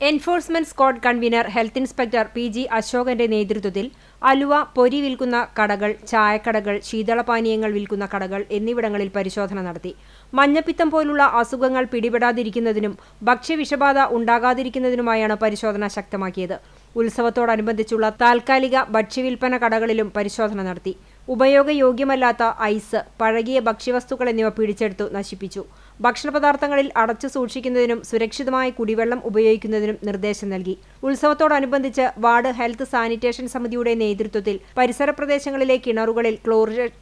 Enforcement squad convener health inspector PG അശോകന്റെ നേതൃത്വത്തിൽ അലുവ, പൊരി വിൽക്കുന്ന കടകൾ, ചായക്കടകൾ, ശീതളപാനീയങ്ങൾ വിൽക്കുന്ന കടകൾ എന്നിവിടങ്ങളിൽ പരിശോധന നടത്തി. മഞ്ഞപ്പിത്തം പോലുള്ള അസുഖങ്ങൾ പിടിപെടാതിരിക്കുന്നതിനും ഭക്ഷ്യവിഷബാധ ഉണ്ടാകാതിരിക്കുന്നതിനുമായാണ് പരിശോധന ശക്തമാക്കിയത്. ഉത്സവത്തോടനുബന്ധിച്ചുള്ള താൽക്കാലിക ഭക്ഷ്യവിൽപ്പന കടകളിലും പരിശോധന നടത്തി. ഉപയോഗയോഗ്യമല്ലാത്ത ഐസ്, പഴകിയ ഭക്ഷ്യവസ്തുക്കൾ എന്നിവ പിടിച്ചെടുത്തു നശിപ്പിച്ചു. ഭക്ഷണപദാർത്ഥങ്ങളിൽ അടച്ചു സൂക്ഷിക്കുന്നതിനും സുരക്ഷിതമായ കുടിവെള്ളം ഉപയോഗിക്കുന്നതിനും നിർദ്ദേശം നൽകി. ഉത്സവത്തോടനുബന്ധിച്ച് വാർഡ് ഹെൽത്ത് സാനിറ്റേഷൻ സമിതിയുടെ നേതൃത്വത്തിൽ പരിസര പ്രദേശങ്ങളിലെ കിണറുകളിൽ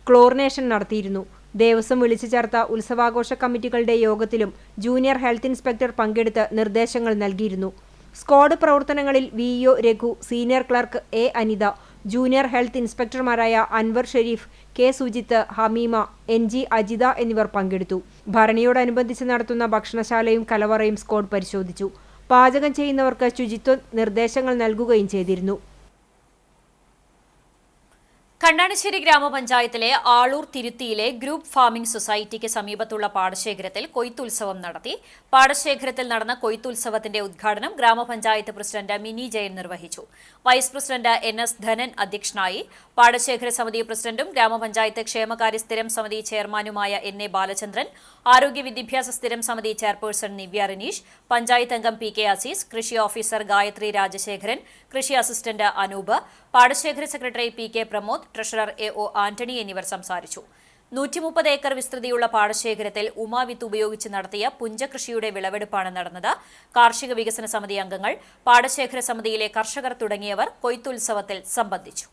ക്ലോറിനേഷൻ നടത്തിയിരുന്നു. ദേവസ്വം വിളിച്ചു ചേർത്ത ഉത്സവാഘോഷ കമ്മിറ്റികളുടെ യോഗത്തിലും ജൂനിയർ ഹെൽത്ത് ഇൻസ്പെക്ടർ പങ്കെടുത്ത് നിർദ്ദേശങ്ങൾ നൽകിയിരുന്നു. സ്ക്വാഡ് പ്രവർത്തനങ്ങളിൽ VO Raghu, senior clerk A Anitha, junior health ഇൻസ്പെക്ടർമാരായ അൻവർ ഷെരീഫ്, K സുജിത്ത്, ഹമീമ, NG അജിത എന്നിവർ പങ്കെടുത്തു. ഭരണിയോടനുബന്ധിച്ച് നടത്തുന്ന ഭക്ഷണശാലയും കലവറയും സ്ക്വാഡ് പരിശോധിച്ചു. പാചകം ചെയ്യുന്നവർക്ക് ശുചിത്വ നിർദ്ദേശങ്ങൾ നൽകുകയും ചെയ്തിരുന്നു. കണ്ടാണശ്ശേരി ഗ്രാമപഞ്ചായത്തിലെ ആളൂർ തിരുത്തിയിലെ ഗ്രൂപ്പ് ഫാമിംഗ് സൊസൈറ്റിക്ക് സമീപത്തുള്ള പാടശേഖരത്തിൽ കൊയ്ത്തുത്സവം നടത്തി. പാടശേഖരത്തിൽ നടന്ന കൊയ്ത്തുത്സവത്തിന്റെ ഉദ്ഘാടനം ഗ്രാമപഞ്ചായത്ത് പ്രസിഡന്റ് മിനി ജയൻ നിർവഹിച്ചു. വൈസ് പ്രസിഡന്റ് NS ധനൻ അധ്യക്ഷനായി. പാടശേഖര സമിതി പ്രസിഡന്റും ഗ്രാമപഞ്ചായത്ത് ക്ഷേമകാര്യ സ്ഥിരം സമിതി ചെയർമാനുമായ NA ബാലചന്ദ്രൻ, ആരോഗ്യ വിദ്യാഭ്യാസ സ്ഥിരം സമിതി ചെയർപേഴ്സൺ നിവ്യ റിനീഷ്, പഞ്ചായത്ത് അംഗം പി കെ അസീസ്, കൃഷി ഓഫീസർ ഗായത്രി രാജശേഖരൻ, കൃഷി അസിസ്റ്റന്റ് അനൂപ്, പാടശേഖര secretary P K Pramod, treasurer A O Antony എന്നിവർ സംസാരിച്ചു. 130 ഏക്കർ വിസ്തൃതിയുള്ള പാടശേഖരത്തിൽ ഉമാവിത്ത് ഉപയോഗിച്ച് നടത്തിയ പുഞ്ചകൃഷിയുടെ വിളവെടുപ്പാണ് നടന്നത്. കാർഷിക വികസന സമിതി അംഗങ്ങൾ, പാടശേഖര സമിതിയിലെ കർഷകർ തുടങ്ങിയവർ കൊയ്ത്തുത്സവത്തിൽ സംബന്ധിച്ചു.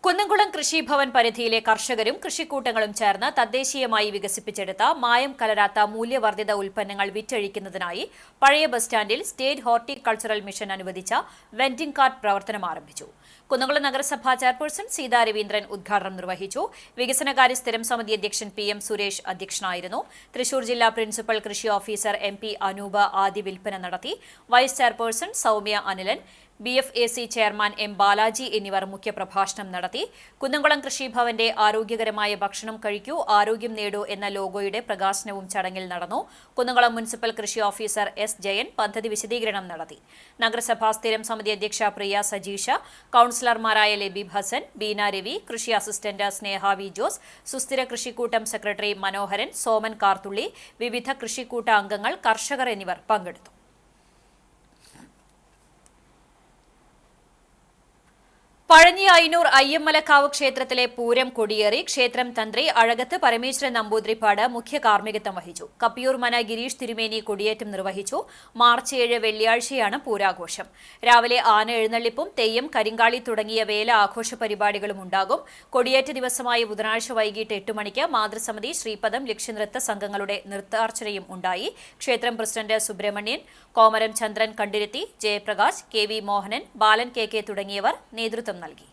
കുന്നംകുളം കൃഷിഭവൻ പരിധിയിലെ കർഷകരും കൃഷിക്കൂട്ടങ്ങളും ചേർന്ന് തദ്ദേശീയമായി വികസിപ്പിച്ചെടുത്ത മായം കലരാത്ത മൂല്യവർദ്ധിത ഉൽപ്പന്നങ്ങൾ വിറ്റഴിക്കുന്നതിനായി പഴയ ബസ് സ്റ്റാൻഡിൽ സ്റ്റേറ്റ് ഹോർട്ടികൾച്ചറൽ മിഷൻ അനുവദിച്ച വെൻഡിംഗ് കാർട്ട് പ്രവർത്തനം ആരംഭിച്ചു. കുന്നംകുളം നഗരസഭാ ചെയർപേഴ്സൺ സീതാ രവീന്ദ്രൻ ഉദ്ഘാടനം നിർവഹിച്ചു. വികസനകാര്യ സ്ഥിരം സമിതി അധ്യക്ഷൻ പി എം സുരേഷ് അധ്യക്ഷനായിരുന്നു. തൃശൂർ ജില്ലാ പ്രിൻസിപ്പൽ കൃഷി ഓഫീസർ എം പി അനൂപ് ആദ്യ വിൽപ്പന നടത്തി. Vice chairperson Soumya Anilan, BFAC chairman M Balaji എന്നിവർ മുഖ്യപ്രഭാഷണം നടത്തി. കുന്നംകുളം കൃഷിഭവന്റെ ആരോഗ്യകരമായ ഭക്ഷണം കഴിക്കൂ, ആരോഗ്യം നേടൂ എന്ന ലോഗോയുടെ പ്രകാശനവും ചടങ്ങിൽ നടന്നു. കുന്നംകുളം മുനിസിപ്പൽ കൃഷി ഓഫീസർ എസ് ജയൻ പദ്ധതി വിശദീകരണം നടത്തി. നഗരസഭാ സ്ഥിരം സമിതി അധ്യക്ഷ പ്രിയ സജീഷ, കൌൺസിലർമാരായ ലബീബ് ഹസൻ, ബീന രവി, കൃഷി അസിസ്റ്റന്റ് സ്നേഹ വി ജോസ്, സുസ്ഥിര കൃഷിക്കൂട്ടം സെക്രട്ടറി മനോഹരൻ, സോമൻ കാർത്തുള്ളി, വിവിധ കൃഷിക്കൂട്ട അംഗങ്ങൾ, കർഷകർ എന്നിവർ പങ്കെടുത്തു. പഴഞ്ഞി അയ്യന്നൂർ അയ്യമ്മലക്കാവ് ക്ഷേത്രത്തിലെ പൂരം കൊടിയേറി. ക്ഷേത്രം തന്ത്രി അഴകത്ത് പരമേശ്വരൻ നമ്പൂതിരിപ്പാട് മുഖ്യ കാർമ്മികത്വം വഹിച്ചു. കപ്പിയൂർ മന ഗിരീഷ് തിരുമേനി കൊടിയേറ്റം നിർവഹിച്ചു. മാർച്ച് 7 വെള്ളിയാഴ്ചയാണ് പൂരാഘോഷം. രാവിലെ ആന എഴുന്നള്ളിപ്പും തെയ്യം, കരിങ്കാളി തുടങ്ങിയ വേല ആഘോഷ പരിപാടികളും ഉണ്ടാകും. കൊടിയേറ്റ ദിവസമായ ബുധനാഴ്ച വൈകിട്ട് 8 മണിക്ക് മാതൃസമിതി, ശ്രീപദം, ലക്ഷ്യനൃത്ത സംഘങ്ങളുടെ നൃത്താർച്ചനയും ഉണ്ടായി. ക്ഷേത്രം പ്രസിഡന്റ് സുബ്രഹ്മണ്യൻ, കോമരം ചന്ദ്രൻ കണ്ടിരുത്തി, ജയപ്രകാശ്, KV മോഹനൻ, ബാലൻ KK തുടങ്ങിയവർ നേതൃത്വം നൽകി.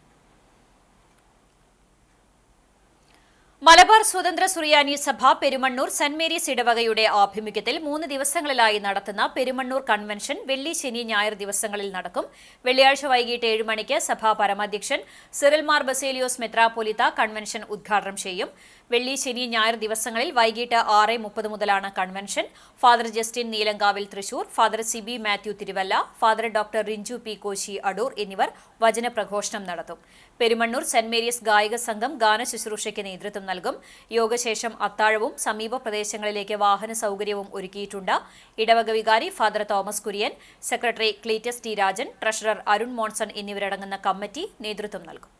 മലബാർ സ്വതന്ത്ര സുറിയാനി സഭ പെരുമണ്ണൂർ സെന്റ് മേരീസ് ഇടവകയുടെ ആഭിമുഖ്യത്തിൽ 3 ദിവസങ്ങളിലായി നടത്തുന്ന പെരുമണ്ണൂർ കൺവെൻഷൻ വെള്ളി, ശനി, ഞായർ ദിവസങ്ങളിൽ നടക്കും. വെള്ളിയാഴ്ച വൈകിട്ട് 7 മണിക്ക് സഭാ പരമാധ്യക്ഷൻ സിറിൽ മാർ ബസേലിയോസ് മെത്രാപ്പോലിത്ത കൺവെൻഷൻ ഉദ്ഘാടനം ചെയ്യും. വെള്ളി, ശനി, ഞായർ ദിവസങ്ങളിൽ വൈകിട്ട് 6:30 മുതലാണ് convention. Father Justin Neelankavil Thrissur, father CB Mathew Thiruvalla, father doctor Rinchu P Koshy Adoor എന്നിവർ വചനപ്രഘോഷണം നടത്തും. പെരുമണ്ണൂർ സെന്റ് മേരീസ് ഗായിക സംഘം ഗാന ശുശ്രൂഷയ്ക്ക് നേതൃത്വം നൽകും. യോഗശേഷം അത്താഴവും സമീപ പ്രദേശങ്ങളിലേക്ക് വാഹന സൗകര്യവും ഒരുക്കിയിട്ടുണ്ട്. ഇടവക വികാരി father Thomas Kurian, secretary Cletus T Rajan, treasurer Arun Monson എന്നിവരടങ്ങുന്ന കമ്മിറ്റി നേതൃത്വം നൽകും.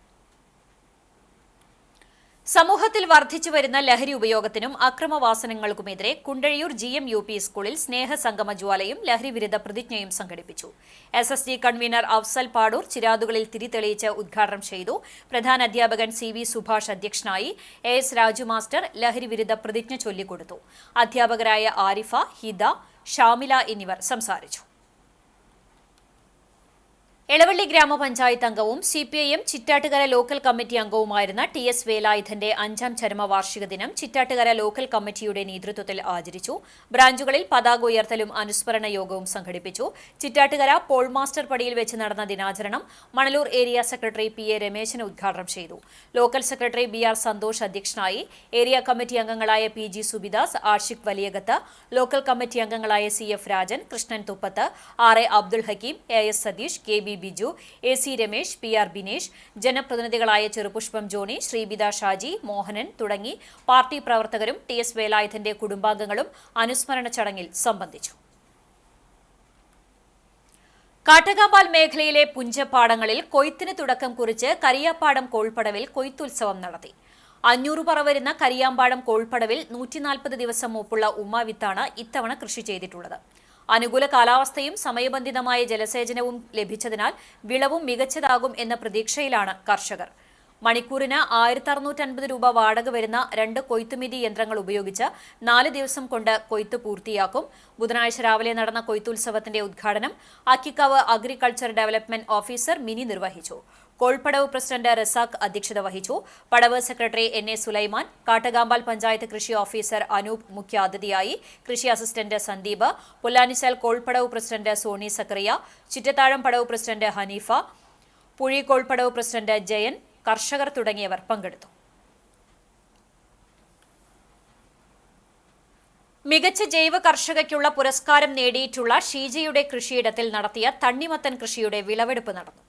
സമൂഹത്തിൽ വർദ്ധിച്ചുവരുന്ന ലഹരി ഉപയോഗത്തിനും അക്രമവാസനകൾക്കുമെതിരെ കുണ്ടഴിയൂർ GM UP സ്കൂളിൽ സ്നേഹസംഗമ ജ്വാലയും ലഹരിവിരുദ്ധ പ്രതിജ്ഞയും സംഘടിപ്പിച്ചു. SSG കൺവീനർ അഫ്സൽ പാടൂർ ചിരാതുകളിൽ തിരിതെളിയിച്ച് ഉദ്ഘാടനം ചെയ്തു. പ്രധാന അധ്യാപകൻ CV സുഭാഷ് അധ്യക്ഷനായി. AS രാജു മാസ്റ്റർ ലഹരിവിരുദ്ധ പ്രതിജ്ഞ ചൊല്ലിക്കൊടുത്തു. അധ്യാപകരായ ആരിഫ, ഹിദ, ഷാമില എന്നിവർ സംസാരിച്ചു. എളവള്ളി ഗ്രാമപഞ്ചായത്ത് അംഗവും CPIM ചിറ്റാട്ടുകര ലോക്കൽ കമ്മിറ്റി അംഗവുമായിരുന്ന TS വേലായുധന്റെ 5ാം ചരമവാർഷിക ദിനം ചിറ്റാട്ടുകര ലോക്കൽ കമ്മിറ്റിയുടെ നേതൃത്വത്തിൽ ആചരിച്ചു. ബ്രാഞ്ചുകളിൽ പതാക ഉയർത്തലും അനുസ്മരണ യോഗവും സംഘടിപ്പിച്ചു. ചിറ്റാട്ടുകര പോൾ മാസ്റ്റർ പടിയിൽ വെച്ച് നടന്ന ദിനാചരണം Manalur area secretary PA Rameshan ഉദ്ഘാടനം ചെയ്തു. ലോക്കൽ സെക്രട്ടറി BR സന്തോഷ് അധ്യക്ഷനായി. ഏരിയ കമ്മിറ്റി അംഗങ്ങളായ PG Subidas, Ashiq Valiyakath, local committee അംഗങ്ങളായ CF Rajan, Krishnan Thuppath, RA Abdul Hakeem, AS Satheesh, KB Biju, AC Ramesh, PR Binesh, ജനപ്രതിനിധികളായ ചെറുപുഷ്പം ജോണി, ശ്രീബിത ഷാജി, മോഹനൻ തുടങ്ങി പാർട്ടി പ്രവർത്തകരും TS വേലായുധന്റെ കുടുംബാംഗങ്ങളും അനുസ്മരണ ചടങ്ങിൽ സംബന്ധിച്ചു. കാട്ടകാമ്പാൽ മേഖലയിലെ പുഞ്ചപ്പാടങ്ങളിൽ കൊയ്ത്തിന് തുടക്കം കുറിച്ച് കരിയാപ്പാടം കോൾപ്പടവിൽ കൊയ്ത്തുത്സവം നടത്തി. 500 പറ വരുന്ന കരിയാമ്പാടം കോൾപ്പടവിൽ 140 ദിവസം മൂപ്പുള്ള ഉമ്മാവിത്താണ് ഇത്തവണ കൃഷി ചെയ്തിട്ടുള്ളത്. അനുകൂല കാലാവസ്ഥയും സമയബന്ധിതമായ ജലസേചനവും ലഭിച്ചതിനാൽ വിളവും മികച്ചതാകും എന്ന പ്രതീക്ഷയിലാണ് കർഷകർ. മണിക്കൂറിന് 1650 രൂപ വാടക വരുന്ന 2 കൊയ്ത്തുമിതി യന്ത്രങ്ങൾ ഉപയോഗിച്ച് 4 ദിവസം കൊണ്ട് കൊയ്ത്ത് പൂർത്തിയാക്കും. ബുധനാഴ്ച രാവിലെ നടന്ന കൊയ്ത്തുത്സവത്തിന്റെ ഉദ്ഘാടനം Akkikkavu agriculture development officer Mini നിർവഹിച്ചു. കോൾപ്പടവ് പ്രസിഡന്റ് റസാഖ് അധ്യക്ഷത വഹിച്ചു. പടവ് സെക്രട്ടറി NA സുലൈമാൻ, കാട്ടകാമ്പാൽ പഞ്ചായത്ത് കൃഷി ഓഫീസർ അനൂപ് മുഖ്യാതിഥിയായി. കൃഷി അസിസ്റ്റന്റ് സന്ദീപ്, പുല്ലാനിച്ചാൽ കോൾപ്പടവ് പ്രസിഡന്റ് സോണി സക്കറിയ, ചിറ്റത്താഴം പടവ് പ്രസിഡന്റ് ഹനീഫ, പുഴി കോൾപ്പടവ് പ്രസിഡന്റ് ജയൻ, കർഷകർ തുടങ്ങിയവർ പങ്കെടുത്തു. മികച്ച ജൈവ കർഷകയ്ക്കുള്ള പുരസ്കാരം നേടിയിട്ടുള്ള ഷീജയുടെ കൃഷിയിടത്തിൽ നടത്തിയ തണ്ണിമത്തൻ കൃഷിയുടെ വിളവെടുപ്പ് നടന്നു.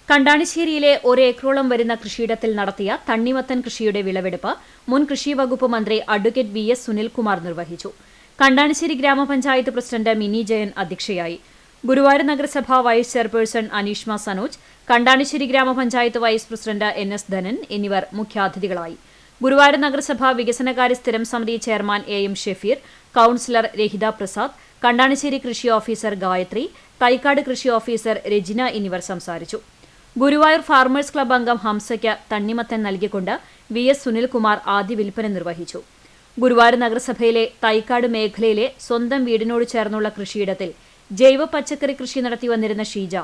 കണ്ടാണിശ്ശേരിയിലെ ഒരേക്കറോളം വരുന്ന കൃഷിയിടത്തിൽ നടത്തിയ തണ്ണിമത്തൻ കൃഷിയുടെ വിളവെടുപ്പ് മുൻ കൃഷി വകുപ്പ് മന്ത്രി അഡ്വക്കേറ്റ് വി.എസ്. സുനിൽകുമാർ നിർവഹിച്ചു. കണ്ടാണിശ്ശേരി ഗ്രാമപഞ്ചായത്ത് പ്രസിഡന്റ് മിനി ജയൻ അധ്യക്ഷയായി. ഗുരുവായൂർ നഗരസഭ വൈസ് ചെയർപേഴ്സൺ അനീഷ്മ സനോജ്, കണ്ടാണിശ്ശേരി ഗ്രാമപഞ്ചായത്ത് വൈസ് പ്രസിഡന്റ് എൻ.എസ്. ധനൻ എന്നിവർ മുഖ്യാതിഥികളായി. ഗുരുവായൂർ നഗരസഭ വികസനകാര്യ സ്ഥിരം സമിതി ചെയർമാൻ എ.എം. ഷെഫീർ, കൌൺസിലർ രഹിത പ്രസാദ്, കണ്ടാണിശ്ശേരി കൃഷി ഓഫീസർ ഗായത്രി, തൈക്കാട് കൃഷി ഓഫീസർ രജിന എന്നിവർ സംസാരിച്ചു. ഗുരുവായൂർ ഫാർമേഴ്സ് ക്ലബ്ബ് അംഗം ഹംസയ്ക്ക് തണ്ണിമത്തൻ നൽകിക്കൊണ്ട് വി.എസ്. സുനിൽകുമാർ ആദ്യ വിൽപ്പന നിർവഹിച്ചു. ഗുരുവായൂർ നഗരസഭയിലെ തൈക്കാട് മേഖലയിലെ സ്വന്തം വീടിനോട് ചേർന്നുള്ള കൃഷിയിടത്തിൽ ജൈവ പച്ചക്കറി കൃഷി നടത്തി വന്നിരുന്ന ഷീജ,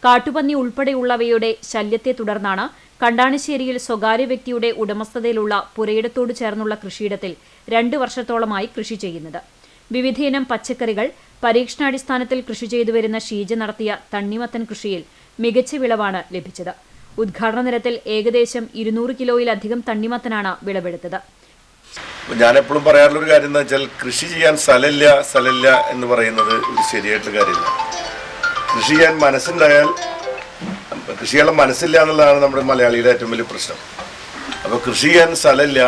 കാട്ടുപന്നി ഉൾപ്പെടെയുള്ളവയുടെ ശല്യത്തെ തുടർന്നാണ് കണ്ടാണിശ്ശേരിയിൽ സ്വകാര്യ വ്യക്തിയുടെ ഉടമസ്ഥതയിലുള്ള പുരയിടത്തോട് ചേർന്നുള്ള കൃഷിയിടത്തിൽ 2 വർഷത്തോളമായി കൃഷി ചെയ്യുന്നത്. വിവിധയിനം പച്ചക്കറികൾ പരീക്ഷണാടിസ്ഥാനത്തിൽ കൃഷി ചെയ്തുവരുന്ന ഷീജ നടത്തിയ തണ്ണിമത്തൻ കൃഷിയിൽ മികച്ച വിളവാണ് ലഭിച്ചത്. ഉദ്ഘാടന നിരത്തിൽ ഏകദേശം 200 കിലോയിലധികം തണ്ണിമത്തനാണ് വിളവെടുത്തത്. ഞാനെപ്പോഴും പറയാറുള്ളൊരു കാര്യം എന്താ വെച്ചാൽ, കൃഷി ചെയ്യാൻ സ്ഥലമില്ല എന്ന് പറയുന്നത് ഒരു ശരിയായിട്ടുള്ള കാര്യമില്ല. കൃഷി ചെയ്യാൻ മനസ്സുണ്ടായാൽ, കൃഷി ചെയ്യാനുള്ള മനസ്സില്ല എന്നുള്ളതാണ് നമ്മുടെ മലയാളിയുടെ ഏറ്റവും വലിയ പ്രശ്നം. അപ്പോൾ കൃഷി ചെയ്യാൻ സ്ഥലമില്ല,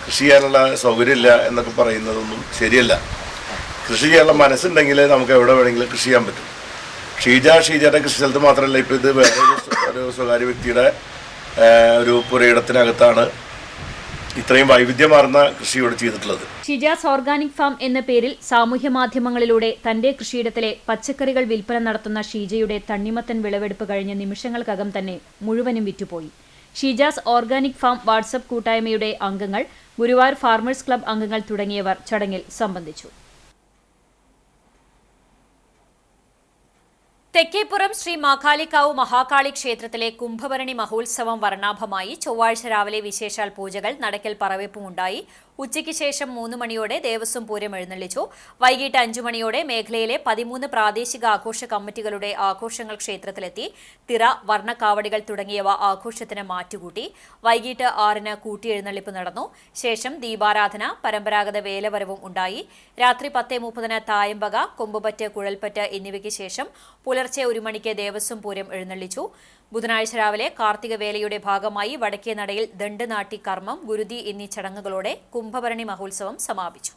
കൃഷി ചെയ്യാനുള്ള സൗകര്യമില്ല എന്നൊക്കെ പറയുന്നതൊന്നും ശരിയല്ല. കൃഷി ചെയ്യാനുള്ള മനസ്സുണ്ടെങ്കിൽ നമുക്ക് എവിടെ വേണമെങ്കിലും കൃഷി ചെയ്യാൻ പറ്റും. ഷീജയുടെ കൃഷി സ്ഥലത്ത് മാത്രമല്ല, ഇപ്പോൾ ഇത് വേറൊരു സ്വകാര്യ വ്യക്തിയുടെ ഒരു പുരയിടത്തിനകത്താണ് ഇത്രയും വൈവിധ്യമാർന്ന കൃഷിയോട് ചെയ്തിട്ടുള്ളത്. ഷിജാസ് ഓർഗാനിക് ഫാം എന്ന പേരിൽ സാമൂഹ്യ മാധ്യമങ്ങളിലൂടെ തന്റെ കൃഷിയിടത്തിലെ പച്ചക്കറികൾ വിൽപ്പന നടത്തുന്ന ഷീജയുടെ തണ്ണിമത്തൻ വിളവെടുപ്പ് കഴിഞ്ഞ നിമിഷങ്ങൾക്കകം തന്നെ മുഴുവനും വിറ്റുപോയി. ഷിജാസ് ഓർഗാനിക് ഫാം വാട്സ്ആപ്പ് കൂട്ടായ്മയുടെ അംഗങ്ങൾ, ഗുരുവായൂർ ഫാർമേഴ്സ് ക്ലബ്ബ് അംഗങ്ങൾ തുടങ്ങിയവർ ചടങ്ങിൽ സംബന്ധിച്ചു. തെക്കേപ്പുറം ശ്രീ മാകാളിക്കാവ് മഹാകാളി ക്ഷേത്രത്തിലെ കുംഭഭരണി മഹോത്സവം വർണ്ണാഭമായി. ചൊവ്വാഴ്ച രാവിലെ വിശേഷാൽ പൂജകൾ, നടക്കൽ പറവെപ്പുമുണ്ടായി. ഉച്ചയ്ക്ക് ശേഷം 3 മണിയോടെ ദേവസ്വം പൂരം എഴുന്നള്ളിച്ചു. വൈകിട്ട് 5 മണിയോടെ മേഖലയിലെ 13 പ്രാദേശിക ആഘോഷ കമ്മിറ്റികളുടെ ആഘോഷങ്ങൾ ക്ഷേത്രത്തിലെത്തി. തിറ, വർണ്ണക്കാവടികൾ തുടങ്ങിയവ ആഘോഷത്തിന് മാറ്റുകൂട്ടി. വൈകിട്ട് 6-ന് കൂട്ടിയെഴുന്നള്ളിപ്പ് നടന്നു. ശേഷം ദീപാരാധന, പരമ്പരാഗത വേലവരവും ഉണ്ടായി. രാത്രി 10:30-ന് തായമ്പക, കൊമ്പുപറ്റ്, കുഴൽപ്പറ്റ് എന്നിവയ്ക്ക് ശേഷം പുലർച്ചെ 1 മണിക്ക് ദേവസ്വം പൂരം എഴുന്നള്ളിച്ചു. ബുധനാഴ്ച രാവിലെ കാർത്തിക വേലയുടെ ഭാഗമായി വടക്കേ നടയിൽ ദണ്ഡനാട്ടി കർമ്മം, ഗുരുതി എന്നീ ചടങ്ങുകളോടെ കുംഭഭരണി മഹോത്സവം സമാപിച്ചു.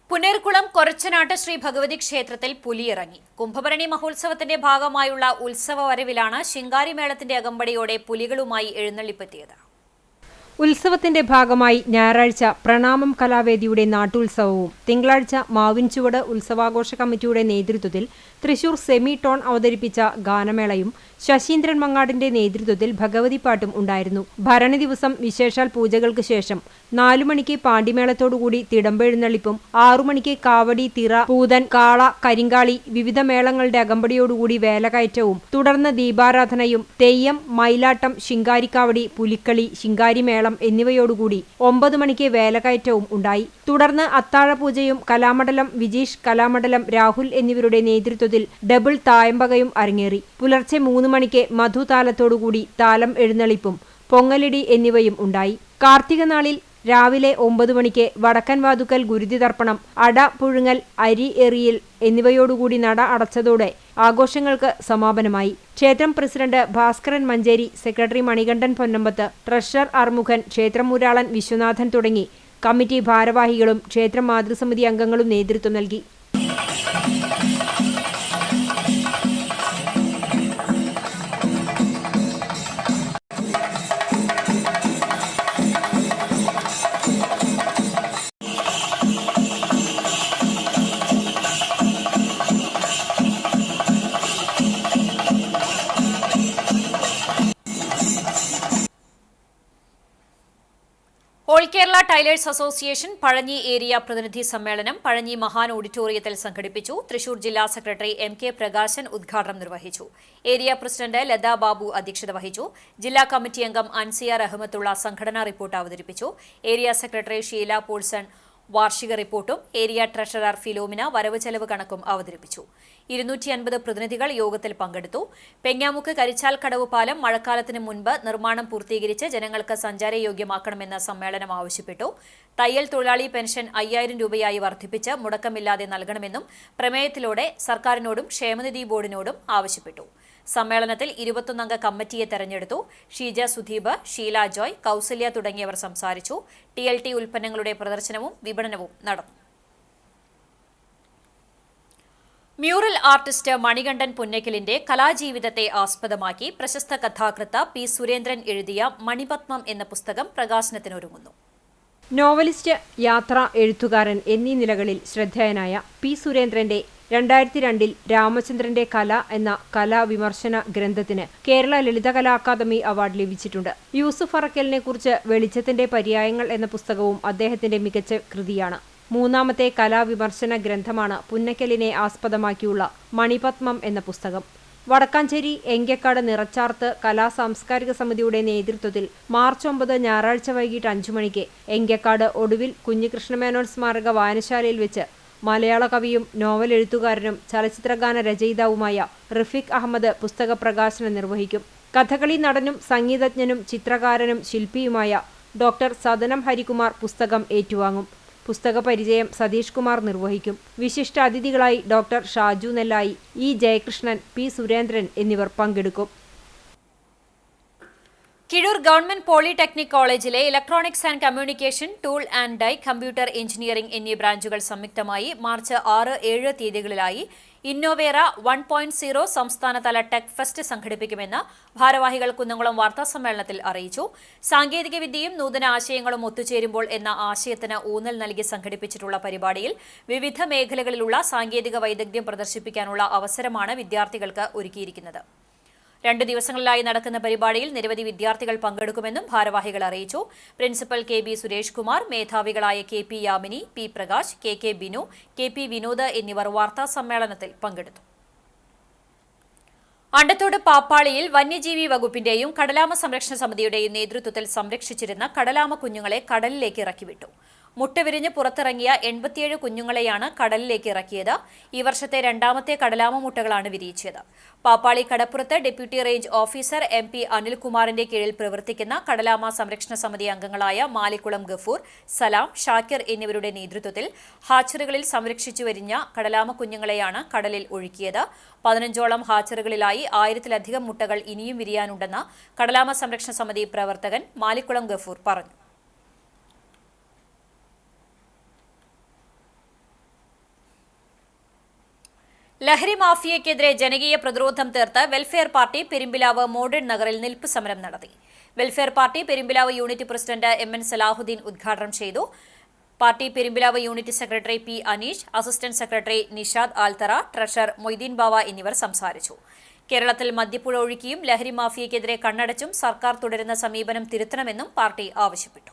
പുന്നേർകുളം കൊരച്ചനാട്ട് ശ്രീ ഭഗവതി ക്ഷേത്രത്തിൽ പുലിയിറങ്ങി. കുംഭഭരണി മഹോത്സവത്തിന്റെ ഭാഗമായുള്ള ഉത്സവ വരവിലാണ് ശിങ്കാരിമേളത്തിന്റെ അകമ്പടിയോടെ പുലികളുമായി എഴുന്നള്ളിപ്പെത്തിയത്. ഉത്സവത്തിന്റെ ഭാഗമായി ഞായറാഴ്ച പ്രണാമം കലാവേദിയുടെ നാട്ടുത്സവവും തിങ്കളാഴ്ച മാവിൻചുവട് ഉത്സവാഘോഷ കമ്മിറ്റിയുടെ നേതൃത്വത്തിൽ തൃശൂർ സെമി ടോൺ അവതരിപ്പിച്ച ഗാനമേളയും ശശീന്ദ്രൻ മങ്ങാടിന്റെ നേതൃത്വത്തിൽ ഭഗവതിപ്പാട്ടും ഉണ്ടായിരുന്നു. ഭരണി ദിവസം വിശേഷാൽ പൂജകൾക്ക് ശേഷം 4 മണിക്ക് പാണ്ടിമേളത്തോടുകൂടി തിടമ്പെഴുന്നള്ളിപ്പും 6 മണിക്ക് കാവടി, തിറ, പൂതൻ, കാള, കരിങ്കാളി വിവിധ മേളങ്ങളുടെ അകമ്പടിയോടുകൂടി വേലകയറ്റവും തുടർന്ന് ദീപാരാധനയും തെയ്യം, മയിലാട്ടം, ശിങ്കാരിക്കാവടി, പുലിക്കളി, ശിങ്കാരിമേളം എന്നിവയോടുകൂടി 9 മണിക്ക് വേലകയറ്റവും ഉണ്ടായി. തുടർന്ന് അത്താഴപൂജയും കലാമണ്ഡലം വിജീഷ്, കലാമണ്ഡലം രാഹുൽ എന്നിവരുടെ നേതൃത്വത്തിൽ ഡബിൾ തായമ്പകയും അരങ്ങേറി. പുലർച്ചെ 3 മണിക്ക് മധുതാലത്തോടുകൂടി താലം എഴുന്നള്ളിപ്പും പൊങ്ങലിടി എന്നിവയും ഉണ്ടായി. കാർത്തിക നാളിൽ രാവിലെ 9 മണിക്ക് വടക്കൻ വാതുക്കൽ ഗുരുതി തർപ്പണം, അട പുഴുങ്ങൽ, അരി എറിയൽ എന്നിവയോടുകൂടി നട അടച്ചതോടെ ആഘോഷങ്ങൾക്ക് സമാപനമായി. ക്ഷേത്രം president Bhaskaran Manjeri, secretary Manikandan Ponnampath, treasurer Armukhan, ക്ഷേത്രമൂരാളൻ വിശ്വനാഥൻ തുടങ്ങി കമ്മിറ്റി ഭാരവാഹികളും ക്ഷേത്രം മാതൃസമിതി അംഗങ്ങളും നേതൃത്വം നൽകി. All Kerala tailors association Pazhanji area പ്രതിനിധി സമ്മേളനം പഴഞ്ഞി മഹാൻ ഓഡിറ്റോറിയത്തിൽ സംഘടിപ്പിച്ചു. തൃശൂർ ജില്ലാ സെക്രട്ടറി M.K. പ്രകാശൻ ഉദ്ഘാടനം നിർവഹിച്ചു. ഏരിയ പ്രസിഡന്റ് ലതാ ബാബു അധ്യക്ഷത വഹിച്ചു. ജില്ലാ കമ്മിറ്റി അംഗം അൻസിയ റഹ്മത്തുള്ള സംഘടനാ റിപ്പോർട്ട് അവതരിപ്പിച്ചു. ഏരിയ സെക്രട്ടറി ഷീല പോൾസൺ വാർഷിക റിപ്പോർട്ടും ഏരിയ ട്രഷറർ ഫിലോമിന വരവ് ചെലവ് കണക്കും അവതരിപ്പിച്ചു. 250 പ്രതിനിധികൾ യോഗത്തിൽ പങ്കെടുത്തു. പെങ്ങാമുക്ക് കരിച്ചാൽ കടവ് പാലം മഴക്കാലത്തിന് മുൻപ് നിർമ്മാണം പൂർത്തീകരിച്ച് ജനങ്ങൾക്ക് സഞ്ചാരയോഗ്യമാക്കണമെന്ന് സമ്മേളനം ആവശ്യപ്പെട്ടു. തയ്യൽ തൊഴിലാളി പെൻഷൻ 5000 രൂപയായി വർദ്ധിപ്പിച്ച് മുടക്കമില്ലാതെ നൽകണമെന്നും പ്രമേയത്തിലൂടെ സർക്കാരിനോടും ക്ഷേമനിധി ബോർഡിനോടും ആവശ്യപ്പെട്ടു. സമ്മേളനത്തിൽ 21 കമ്മിറ്റിയെ തെരഞ്ഞെടുത്തു. ഷീജ സുധീപ്, ഷീല ജോയ്, കൌസല്യ തുടങ്ങിയവർ സംസാരിച്ചു. TLT ഉൽപ്പന്നങ്ങളുടെ പ്രദർശനവും വിപണനവും നടന്നു. മ്യൂറൽ ആർട്ടിസ്റ്റ് മണികണ്ഠൻ പുന്നക്കലിന്റെ കലാജീവിതത്തെ ആസ്പദമാക്കി പ്രശസ്ത കഥാകൃത്ത് P. സുരേന്ദ്രൻ എഴുതിയ മണിപത്മം എന്ന പുസ്തകം പ്രകാശനത്തിനൊരുങ്ങുന്നു. നോവലിസ്റ്റ്, യാത്ര, എഴുത്തുകാരൻ എന്നീ നിലകളിൽ ശ്രദ്ധേയനായ P. സുരേന്ദ്രന്റെ 2002 രാമചന്ദ്രന്റെ കല എന്ന കലാവിമർശന ഗ്രന്ഥത്തിന് കേരള ലളിതകലാ അക്കാദമി അവാർഡ് ലഭിച്ചിട്ടുണ്ട്. യൂസുഫ് അറക്കലിനെ കുറിച്ച് വെളിച്ചത്തിന്റെ പര്യായങ്ങൾ എന്ന പുസ്തകവും അദ്ദേഹത്തിന്റെ മികച്ച കൃതിയാണ്. മൂന്നാമത്തെ കലാവിമർശന ഗ്രന്ഥമാണ് പുന്നക്കലിനെ ആസ്പദമാക്കിയുള്ള മണിപത്മം എന്ന പുസ്തകം. വടക്കാഞ്ചേരി എങ്കക്കാട് നിറച്ചാർത്ത് കലാ സാംസ്കാരിക സമിതിയുടെ നേതൃത്വത്തിൽ മാർച്ച് 9 ഞായറാഴ്ച വൈകിട്ട് 5 മണിക്ക് എങ്കക്കാട് ഒടുവിൽ കുഞ്ഞികൃഷ്ണമേനോൻ സ്മാരക വായനശാലയിൽ വെച്ച് മലയാള കവിയും നോവൽ എഴുത്തുകാരനും ചലച്ചിത്രഗാന രചയിതാവുമായ റഫീഖ് അഹമ്മദ് പുസ്തക പ്രകാശനം നിർവഹിക്കും. കഥകളി നടനും സംഗീതജ്ഞനും ചിത്രകാരനും ശില്പിയുമായ ഡോക്ടർ സദനം ഹരികുമാർ പുസ്തകം ഏറ്റുവാങ്ങും. പുസ്തക പരിചയം സതീഷ് കുമാർ നിർവഹിക്കും. വിശിഷ്ട അതിഥികളായി doctor Shaju Nellayi, E. Jayakrishnan, P. Surendran എന്നിവർ പങ്കെടുക്കും. കിഴൂർ ഗവൺമെന്റ് പോളിടെക്നിക് കോളേജിലെ electronics and communication, tool and die, computer engineering എന്നീ ബ്രാഞ്ചുകൾ സംയുക്തമായി മാർച്ച് 6, 7 തീയതികളിലായി ഇന്നോവേറ 1.0 സംസ്ഥാനതല ടെക് ഫെസ്റ്റ് സംഘടിപ്പിക്കുമെന്ന് ഭാരവാഹികൾ കുന്നംകുളം വാർത്താസമ്മേളനത്തിൽ അറിയിച്ചു. സാങ്കേതികവിദ്യയും നൂതന ആശയങ്ങളും ഒത്തുചേരുമ്പോൾ എന്ന ആശയത്തിന് ഊന്നൽ നൽകി സംഘടിപ്പിച്ചിട്ടുള്ള പരിപാടിയിൽ വിവിധ മേഖലകളിലുള്ള സാങ്കേതിക വൈദഗ്ധ്യം പ്രദർശിപ്പിക്കാനുള്ള അവസരമാണ് വിദ്യാർത്ഥികൾക്ക് ഒരുക്കിയിരിക്കുന്നത്. 2 ദിവസങ്ങളിലായി നടക്കുന്ന പരിപാടിയിൽ നിരവധി വിദ്യാർത്ഥികൾ പങ്കെടുക്കുമെന്നും ഭാരവാഹികൾ അറിയിച്ചു. പ്രിൻസിപ്പൽ KB സുരേഷ് കുമാർ, മേധാവികളായ KP Yamini, P. Prakash, KK Binu, KP Vinod എന്നിവർ വാർത്താസമ്മേളനത്തിൽ പങ്കെടുത്തു. അണ്ടത്തോട് പാപ്പാളിയിൽ വന്യജീവി വകുപ്പിന്റെയും കടലാമ സംരക്ഷണ സമിതിയുടെയും നേതൃത്വത്തിൽ സംരക്ഷിച്ചിരുന്ന കടലാമ കുഞ്ഞുങ്ങളെ കടലിലേക്ക് ഇറക്കിവിട്ടു. മുട്ടവിരിഞ്ഞ് പുറത്തിറങ്ങിയ 87 കുഞ്ഞുങ്ങളെയാണ് കടലിലേക്ക് ഇറക്കിയത്. ഈ വർഷത്തെ 2ാമത്തെ കടലാമ മുട്ടകളാണ് വിരിയിച്ചത്. പാപ്പാളി കടപ്പുറത്ത് ഡെപ്യൂട്ടി റേഞ്ച് ഓഫീസർ MP അനിൽകുമാറിന്റെ കീഴിൽ പ്രവർത്തിക്കുന്ന കടലാമ സംരക്ഷണ സമിതി അംഗങ്ങളായ മാലിക്കുളം ഗഫൂർ, സലാം, ഷാക്കിർ എന്നിവരുടെ നേതൃത്വത്തിൽ ഹാച്ചറികളിൽ സംരക്ഷിച്ചു വരിഞ്ഞ കടലാമ കുഞ്ഞുങ്ങളെയാണ് കടലിൽ ഒഴുക്കിയത്. 15ഓളം ഹാച്ചറികളിലായി 1000-ലധികം മുട്ടകൾ ഇനിയും വിരിയാനുണ്ടെന്ന് കടലാമ സംരക്ഷണ സമിതി പ്രവർത്തകൻ മാലിക്കുളം ഗഫൂർ പറഞ്ഞു. ലഹരി മാഫിയയ്ക്കെതിരെ ജനകീയ പ്രതിരോധം തീർത്ത് വെൽഫെയർ പാർട്ടി പെരുമ്പിലാവ് മോഡേൺ നഗറിൽ നിൽപ്പ് സമരം നടത്തി. Welfare party Perumpilavu unit president MN Salahuddin ഉദ്ഘാടനം ചെയ്തു. Party Perumpilavu unit secretary P. Aneesh, assistant secretary Nishad Althara, treasurer Moideen Bava എന്നിവർ സംസാരിച്ചു. കേരളത്തിൽ മദ്യപ്പുഴ ഒഴുക്കിയും ലഹരി മാഫിയയ്ക്കെതിരെ കണ്ണടച്ചും സർക്കാർ തുടരുന്ന സമീപനം തിരുത്തണമെന്നും പാർട്ടി ആവശ്യപ്പെട്ടു.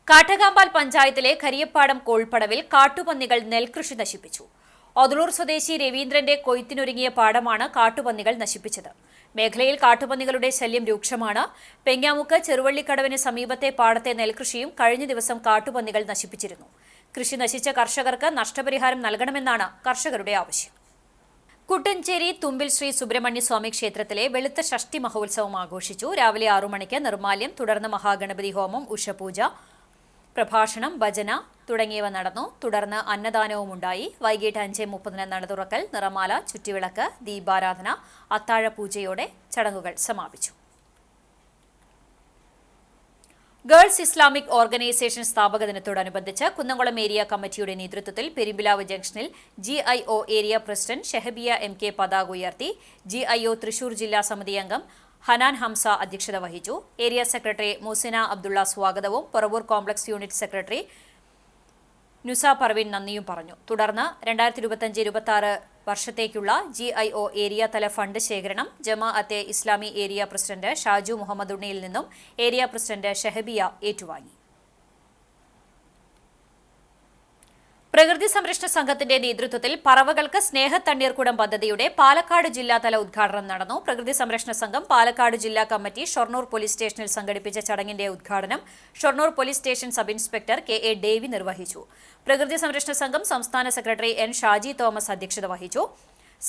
കാട്ടകാമ്പാൽ പഞ്ചായത്തിലെ കരിയപ്പാടം കോൾപ്പടവിൽ കാട്ടുപന്നികൾ നെൽകൃഷി നശിപ്പിച്ചു. ഒതളൂർ സ്വദേശി രവീന്ദ്രന്റെ കൊയ്ത്തിനൊരുങ്ങിയ പാടമാണ് കാട്ടുപന്നികൾ നശിപ്പിച്ചത്. മേഖലയിൽ കാട്ടുപന്നികളുടെ ശല്യം രൂക്ഷമാണ്. പെങ്ങാമുക്ക് ചെറുവള്ളിക്കടവിന് സമീപത്തെ പാടത്തെ നെൽകൃഷിയും കഴിഞ്ഞ ദിവസം കാട്ടുപന്നികൾ നശിപ്പിച്ചിരുന്നു. കൃഷി നശിച്ച കർഷകർക്ക് നഷ്ടപരിഹാരം നൽകണമെന്നാണ് കർഷകരുടെ ആവശ്യം. കുട്ടഞ്ചേരി തുമ്പിൽ ശ്രീ സുബ്രഹ്മണ്യ സ്വാമി ക്ഷേത്രത്തിലെ വെളുത്ത ഷഷ്ടി മഹോത്സവം ആഘോഷിച്ചു. രാവിലെ 6 മണിക്ക് നിർമ്മാല്യം, തുടർന്ന് മഹാഗണപതി ഹോമം, ഉഷപൂജ, പ്രഭാഷണം, ഭജന തുടങ്ങിയവ നടന്നു. തുടർന്ന് അന്നദാനവുമുണ്ടായി. വൈകിട്ട് 5:30 നട തുറക്കൽ, നിറമാല, ചുറ്റിവിളക്ക്, ദീപാരാധന, അത്താഴപൂജയോടെ ചടങ്ങുകൾ സമാപിച്ചു. ഗേൾസ് ഇസ്ലാമിക് ഓർഗനൈസേഷൻ സ്ഥാപക ദിനത്തോടനുബന്ധിച്ച് കുന്നംകുളം ഏരിയ കമ്മിറ്റിയുടെ നേതൃത്വത്തിൽ പെരുമ്പിലാവ് ജംഗ്ഷനിൽ GIO ഏരിയ പ്രസിഡന്റ് ഷെഹബിയ MK പതാക ഉയർത്തി. GIO തൃശൂർ ജില്ലാ സമിതി അംഗം ഹനാൻ ഹംസ അധ്യക്ഷത വഹിച്ചു. ഏരിയ സെക്രട്ടറി മുസിന അബ്ദുള്ള സ്വാഗതവും Paravur complex unit secretary Nusa Parveen നന്ദിയും പറഞ്ഞു. തുടർന്ന് 2025-26 വർഷത്തേക്കുള്ള GIO ഏരിയ തല ഫണ്ട് ശേഖരണം ജമാഅത്തെ ഇസ്ലാമി ഏരിയ പ്രസിഡന്റ് ഷാജു മുഹമ്മദ് ഉണ്ണിയിൽ നിന്നും ഏരിയ പ്രസിഡന്റ് ഷെഹബിയ ഏറ്റുവാങ്ങി. പ്രകൃതി സംരക്ഷണ സംഘത്തിന്റെ നേതൃത്വത്തിൽ പറവകൾക്ക് സ്നേഹത്തണ്ണീർക്കുടം പദ്ധതിയുടെ പാലക്കാട് ജില്ലാതല ഉദ്ഘാടനം നടന്നു. പ്രകൃതി സംരക്ഷണ സംഘം പാലക്കാട് ജില്ലാ കമ്മിറ്റി ഷൊർണൂർ പോലീസ് സ്റ്റേഷനിൽ സംഘടിപ്പിച്ച ചടങ്ങിന്റെ ഉദ്ഘാടനം Shoranur police station sub inspector K.A.. Davy നിർവഹിച്ചു. പ്രകൃതി സംരക്ഷണ സംഘം സംസ്ഥാന സെക്രട്ടറി എൻ. ഷാജി തോമസ് അധ്യക്ഷത വഹിച്ചു.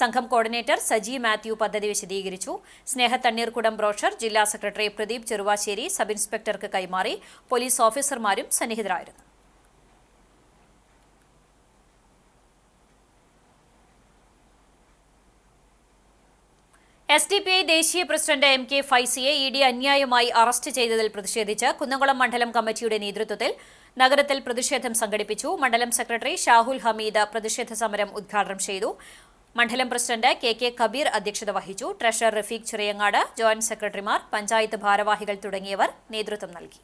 സംഘം കോർഡിനേറ്റർ സജി മാത്യു പദ്ധതി വിശദീകരിച്ചു. സ്നേഹത്തണ്ണീർക്കുടം ബ്രോഷർ ജില്ലാ സെക്രട്ടറി പ്രദീപ് ചെറുവാശ്ശേരി സബ് ഇൻസ്പെക്ടർക്ക് കൈമാറി. പോലീസ് ഓഫീസർമാരും സന്നിഹിതരായിരുന്നു. SDPI ദേശീയ പ്രസിഡന്റ് MK ഫൈസിയെ ED അന്യായമായി അറസ്റ്റ് ചെയ്തതിൽ പ്രതിഷേധിച്ച് കുന്നംകുളം മണ്ഡലം കമ്മിറ്റിയുടെ നേതൃത്വത്തിൽ നഗരത്തിൽ പ്രതിഷേധം സംഘടിപ്പിച്ചു. മണ്ഡലം സെക്രട്ടറി ഷാഹുൽ ഹമീദ് പ്രതിഷേധ സമരം ഉദ്ഘാടനം ചെയ്തു. മണ്ഡലം പ്രസിഡന്റ് KK കബീർ അധ്യക്ഷത വഹിച്ചു. ട്രഷറർ റഫീഖ് ചിറയങ്ങാട്, ജോയിന്റ് സെക്രട്ടറിമാർ, പഞ്ചായത്ത് ഭാരവാഹികൾ തുടങ്ങിയവർ നേതൃത്വം നൽകി.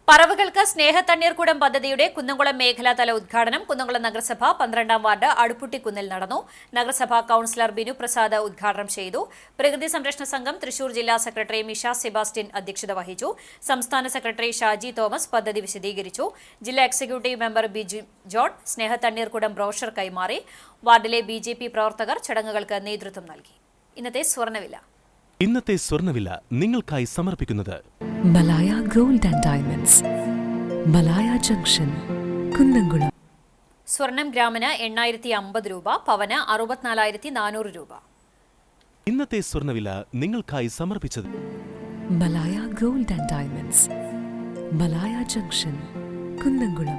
പറവകൾക്ക് സ്നേഹത്തണ്ണീർക്കുടം പദ്ധതിയുടെ കുന്നംകുളം മേഖലാതല ഉദ്ഘാടനം കുന്നംകുളം നഗരസഭ 12-ാം വാർഡ് അടുപ്പുട്ടിക്കുന്നിൽ നടന്നു. നഗരസഭാ കൌൺസിലർ ബിനു പ്രസാദ് ഉദ്ഘാടനം ചെയ്തു. പ്രകൃതി സംരക്ഷണ സംഘം തൃശൂർ ജില്ലാ സെക്രട്ടറി മിഷ സെബാസ്റ്റ്യൻ അധ്യക്ഷത വഹിച്ചു. സംസ്ഥാന സെക്രട്ടറി ഷാജി തോമസ് പദ്ധതി വിശദീകരിച്ചു. ജില്ലാ എക്സിക്യൂട്ടീവ് മെമ്പർ ബിജു ജോൺ സ്നേഹത്തണ്ണീർക്കുടം ബ്രോഷർ കൈമാറി. വാർഡിലെ BJP പ്രവർത്തകർ ചടങ്ങുകൾക്ക് നേതൃത്വം നൽകി. ഇന്നത്തെ സ്വർണ്ണവില നിങ്ങൾക്കായി സമർപ്പിക്കുന്നത് Malaya gold and diamonds, Malaya junction, Kunnamkulam. സ്വർണം ഗ്രാമിന് 850 രൂപ, പവന് 64,400 രൂപ. ഇന്നത്തെ സ്വർണ്ണവില നിങ്ങൾക്കായി സമർപ്പിച്ചത് Malaya gold and diamonds, Malaya junction, Kunnamkulam.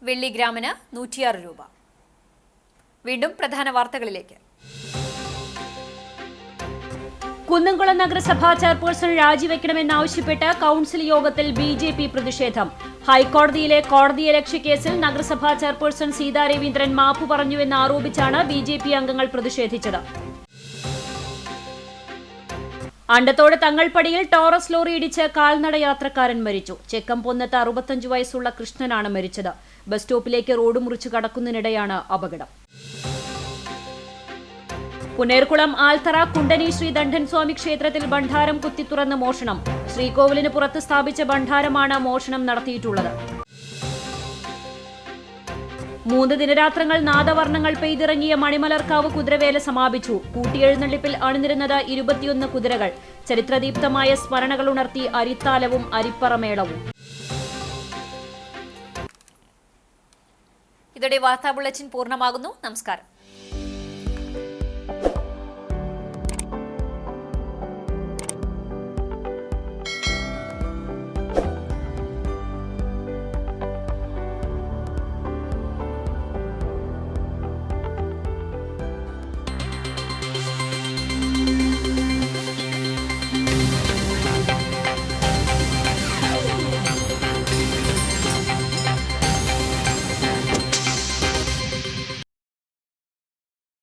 വെള്ളി ഗ്രാമിന് 106 രൂപ. വീണ്ടും പ്രധാന വാർത്തകളിലേക്ക്. കുന്നംകുളം നഗരസഭാ ചെയർപേഴ്സൺ രാജിവെക്കണമെന്നാവശ്യപ്പെട്ട് കൌൺസിൽ യോഗത്തിൽ BJP പ്രതിഷേധം. ഹൈക്കോടതിയിലെ കോടതിയലക്ഷ്യ കേസിൽ നഗരസഭാ ചെയർപേഴ്സൺ സീതാ രവീന്ദ്രൻ മാപ്പ് പറഞ്ഞുവെന്ന് ആരോപിച്ചാണ് BJP അംഗങ്ങൾ പ്രതിഷേധിച്ചത്. അണ്ടത്തോട് തങ്ങൾപ്പടിയിൽ ടോറസ് ലോറി ഇടിച്ച് കാൽനടയാത്രക്കാരൻ മരിച്ചു. ചെക്കംപൊന്നത്ത് 65 വയസ്സുള്ള കൃഷ്ണനാണ് മരിച്ചത്. ബസ് സ്റ്റോപ്പിലേക്ക് റോഡ് മുറിച്ച് കടക്കുന്നതിനിടെയാണ് അപകടം. പുന്നേർകുളം ആൽത്തറ കുണ്ടനി ശ്രീ ദണ്ഡൻ സ്വാമി ക്ഷേത്രത്തിൽ ഭണ്ഡാരം കുത്തിത്തുറന്ന് മോഷണം. ശ്രീകോവിലിന് പുറത്ത് സ്ഥാപിച്ച ഭണ്ഡാരമാണ് മോഷണം നടത്തിയിട്ടുള്ളത്. 3 ദിനരാത്രങ്ങൾ നാദവർണ്ണങ്ങൾ പെയ്തിറങ്ങിയ മണിമലർക്കാവ് കുതിരവേല സമാപിച്ചു. കൂട്ടിയെഴുന്നള്ളിപ്പിൽ അണിനിരുന്നത് 21 കുതിരകൾ. ചരിത്രദീപ്തമായ സ്മരണകൾ ഉണർത്തി അരിത്താലവും അരിപ്പറമേളവും. ഇതോടെ വാർത്താ ബുള്ളറ്റിൻ പൂർണ്ണമാകുന്നു. നമസ്കാരം.